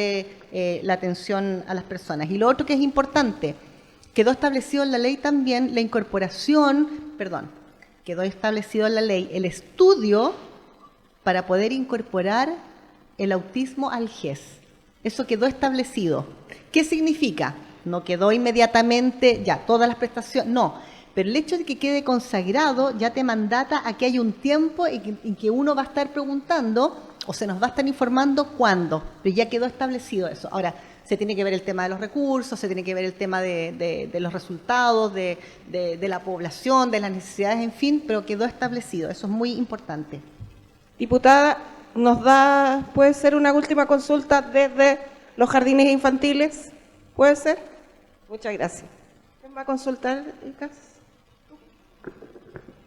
la atención a las personas. Y lo otro que es importante, quedó establecido en la ley también la incorporación, quedó establecido en la ley el estudio para poder incorporar el autismo al GES. Eso quedó establecido. ¿Qué significa? No quedó inmediatamente ya todas las prestaciones, no. Pero el hecho de que quede consagrado ya te mandata a que hay un tiempo en que uno va a estar preguntando o se nos va a estar informando cuándo, pero ya quedó establecido eso. Ahora, se tiene que ver el tema de los recursos, se tiene que ver el tema de los resultados, de la población, de las necesidades, en fin, pero quedó establecido. Eso es muy importante. Diputada, ¿puede ser una última consulta desde los jardines infantiles? ¿Puede ser? Muchas gracias. ¿Quién va a consultar, Icas?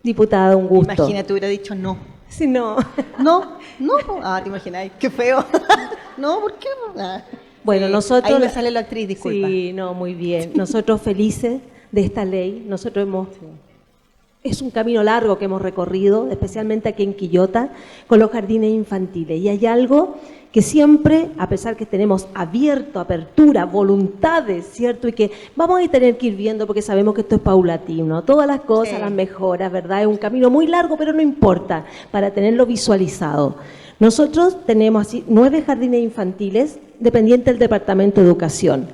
Diputada, un gusto. Imagínate, hubiera dicho no. Si no. No. Te imagináis, qué feo. No, ¿por qué? Bueno, nosotros... Ahí me sale la actriz, disculpa. Sí, no, muy bien. Nosotros felices de esta ley. Nosotros hemos... Es un camino largo que hemos recorrido, especialmente aquí en Quillota, con los jardines infantiles. Y hay algo que siempre, a pesar que tenemos apertura, voluntades, ¿cierto? Y que vamos a tener que ir viendo porque sabemos que esto es paulatino. Todas las cosas, sí, las mejoras, ¿verdad? Es un camino muy largo, pero no importa, para tenerlo visualizado. Nosotros tenemos así 9 jardines infantiles dependientes del Departamento de Educación.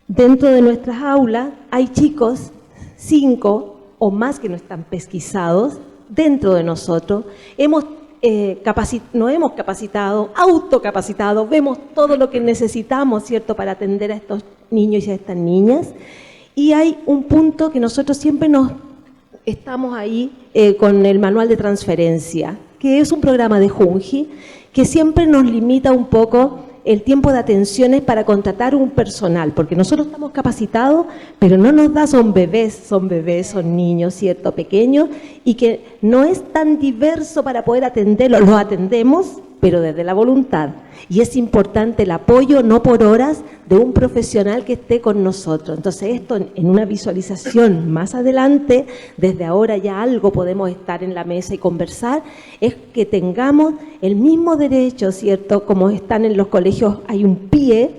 Dentro de nuestras aulas hay chicos, 5 o más que no están pesquisados dentro de nosotros. Nos hemos capacitado, autocapacitado, vemos todo lo que necesitamos, ¿cierto?, para atender a estos niños y a estas niñas. Y hay un punto que nosotros siempre nos estamos ahí con el manual de transferencia, que es un programa de Junji que siempre nos limita un poco el tiempo de atenciones para contratar un personal, porque nosotros estamos capacitados, pero no nos da, son bebés, son niños, ¿cierto?, pequeños, y que no es tan diverso para poder atenderlos, los atendemos, pero desde la voluntad. Y es importante el apoyo, no por horas, de un profesional que esté con nosotros. Entonces esto en una visualización más adelante, desde ahora ya algo podemos estar en la mesa y conversar, es que tengamos el mismo derecho, ¿cierto?, como están en los colegios, hay un PIE,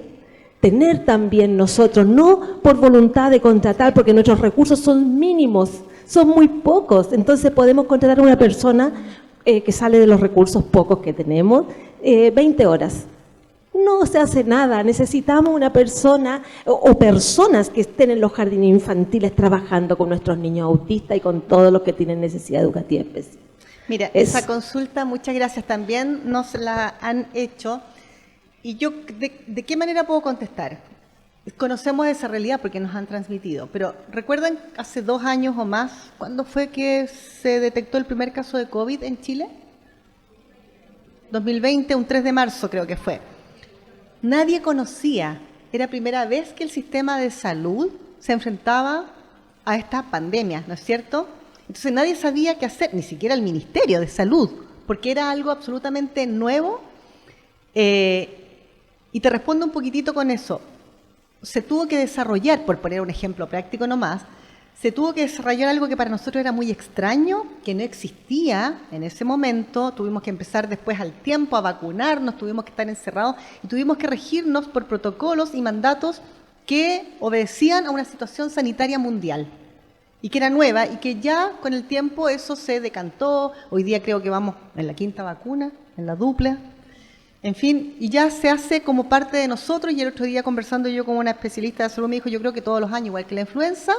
tener también nosotros, no por voluntad de contratar, porque nuestros recursos son mínimos, son muy pocos, entonces podemos contratar a una persona que sale de los recursos pocos que tenemos, 20 horas. No se hace nada, necesitamos una persona o personas que estén en los jardines infantiles trabajando con nuestros niños autistas y con todos los que tienen necesidad educativa especial. Mira, esa consulta, muchas gracias, también nos la han hecho. Y yo, ¿de qué manera puedo contestar? Conocemos esa realidad porque nos han transmitido, pero ¿recuerdan hace 2 años o más cuándo fue que se detectó el primer caso de COVID en Chile? 2020, un 3 de marzo creo que fue. Nadie conocía, era primera vez que el sistema de salud se enfrentaba a esta pandemia, ¿no es cierto? Entonces nadie sabía qué hacer, ni siquiera el Ministerio de Salud, porque era algo absolutamente nuevo. Y te respondo un poquitito con eso. Se tuvo que desarrollar, por poner un ejemplo práctico nomás, se tuvo que desarrollar algo que para nosotros era muy extraño, que no existía en ese momento. Tuvimos que empezar después al tiempo a vacunarnos, tuvimos que estar encerrados y tuvimos que regirnos por protocolos y mandatos que obedecían a una situación sanitaria mundial y que era nueva y que ya con el tiempo eso se decantó. Hoy día creo que vamos en la 5ª vacuna, en la dupla. En fin, y ya se hace como parte de nosotros. Y el otro día conversando yo con una especialista de salud me dijo, yo creo que todos los años, igual que la influenza,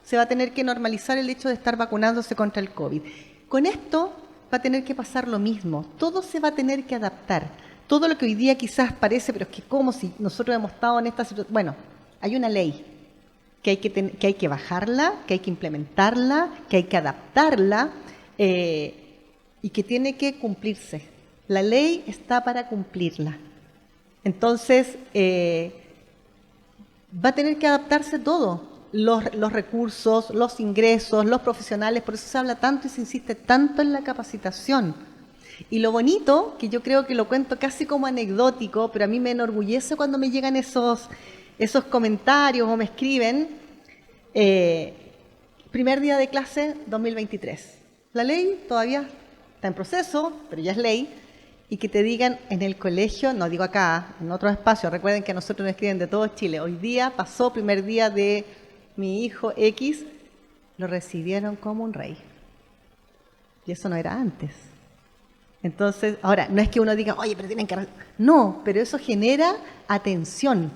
se va a tener que normalizar el hecho de estar vacunándose contra el COVID. Con esto va a tener que pasar lo mismo, todo se va a tener que adaptar. Todo lo que hoy día quizás parece, pero es que como si nosotros hemos estado en esta situación. Bueno, hay una ley que hay que bajarla, que hay que implementarla, que hay que adaptarla y que tiene que cumplirse. La ley está para cumplirla. Entonces, va a tener que adaptarse todo, los recursos, los ingresos, los profesionales, por eso se habla tanto y se insiste tanto en la capacitación. Y lo bonito, que yo creo que lo cuento casi como anecdótico, pero a mí me enorgullece cuando me llegan esos comentarios o me escriben, primer día de clase 2023. La ley todavía está en proceso, pero ya es ley. Y que te digan en el colegio, no digo acá, en otros espacios, recuerden que a nosotros nos escriben de todo Chile, hoy día pasó primer día de mi hijo X, lo recibieron como un rey. Y eso no era antes. Entonces, ahora, no es que uno diga, oye, pero tienen que... No, pero eso genera atención.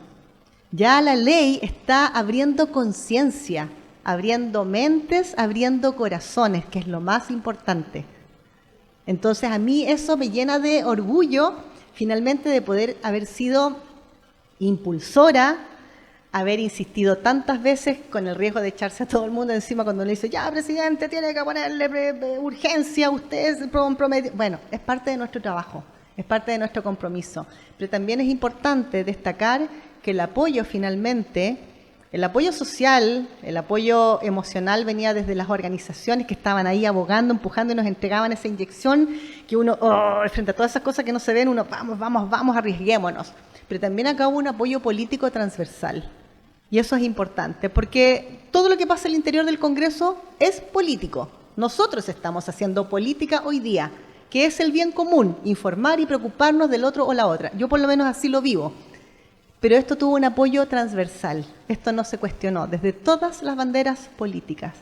Ya la ley está abriendo conciencia, abriendo mentes, abriendo corazones, que es lo más importante. Entonces, a mí eso me llena de orgullo, finalmente, de poder haber sido impulsora, haber insistido tantas veces con el riesgo de echarse a todo el mundo encima cuando le dice, ya, presidente, tiene que ponerle urgencia, usted se prometió. Bueno, es parte de nuestro trabajo, es parte de nuestro compromiso. Pero también es importante destacar que el apoyo finalmente... El apoyo social, el apoyo emocional venía desde las organizaciones que estaban ahí abogando, empujando y nos entregaban esa inyección que uno, frente a todas esas cosas que no se ven, uno, vamos, arriesguémonos. Pero también acá hubo un apoyo político transversal. Y eso es importante, porque todo lo que pasa al interior del Congreso es político. Nosotros estamos haciendo política hoy día, que es el bien común, informar y preocuparnos del otro o la otra. Yo por lo menos así lo vivo. Pero esto tuvo un apoyo transversal, esto no se cuestionó, desde todas las banderas políticas.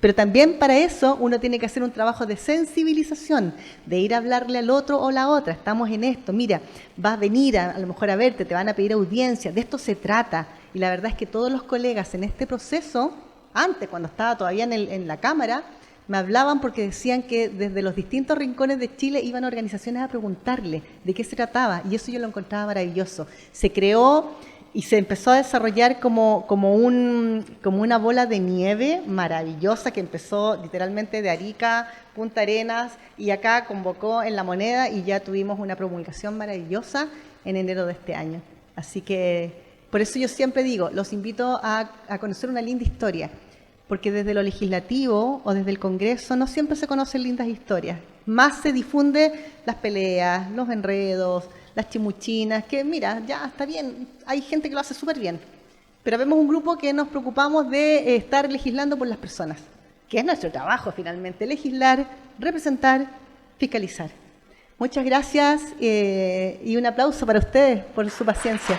Pero también para eso uno tiene que hacer un trabajo de sensibilización, de ir a hablarle al otro o la otra, estamos en esto, mira, vas a venir a lo mejor a verte, te van a pedir audiencia, de esto se trata. Y la verdad es que todos los colegas en este proceso, antes cuando estaba todavía en la Cámara, me hablaban porque decían que desde los distintos rincones de Chile iban organizaciones a preguntarle de qué se trataba, y eso yo lo encontraba maravilloso. Se creó y se empezó a desarrollar como una bola de nieve maravillosa que empezó literalmente de Arica, Punta Arenas, y acá convocó en La Moneda y ya tuvimos una promulgación maravillosa en enero de este año. Así que por eso yo siempre digo, los invito a conocer una linda historia, porque desde lo legislativo o desde el Congreso no siempre se conocen lindas historias. Más se difunde las peleas, los enredos, las chimuchinas, que mira, ya está bien, hay gente que lo hace súper bien, pero vemos un grupo que nos preocupamos de estar legislando por las personas, que es nuestro trabajo finalmente, legislar, representar, fiscalizar. Muchas gracias y un aplauso para ustedes por su paciencia.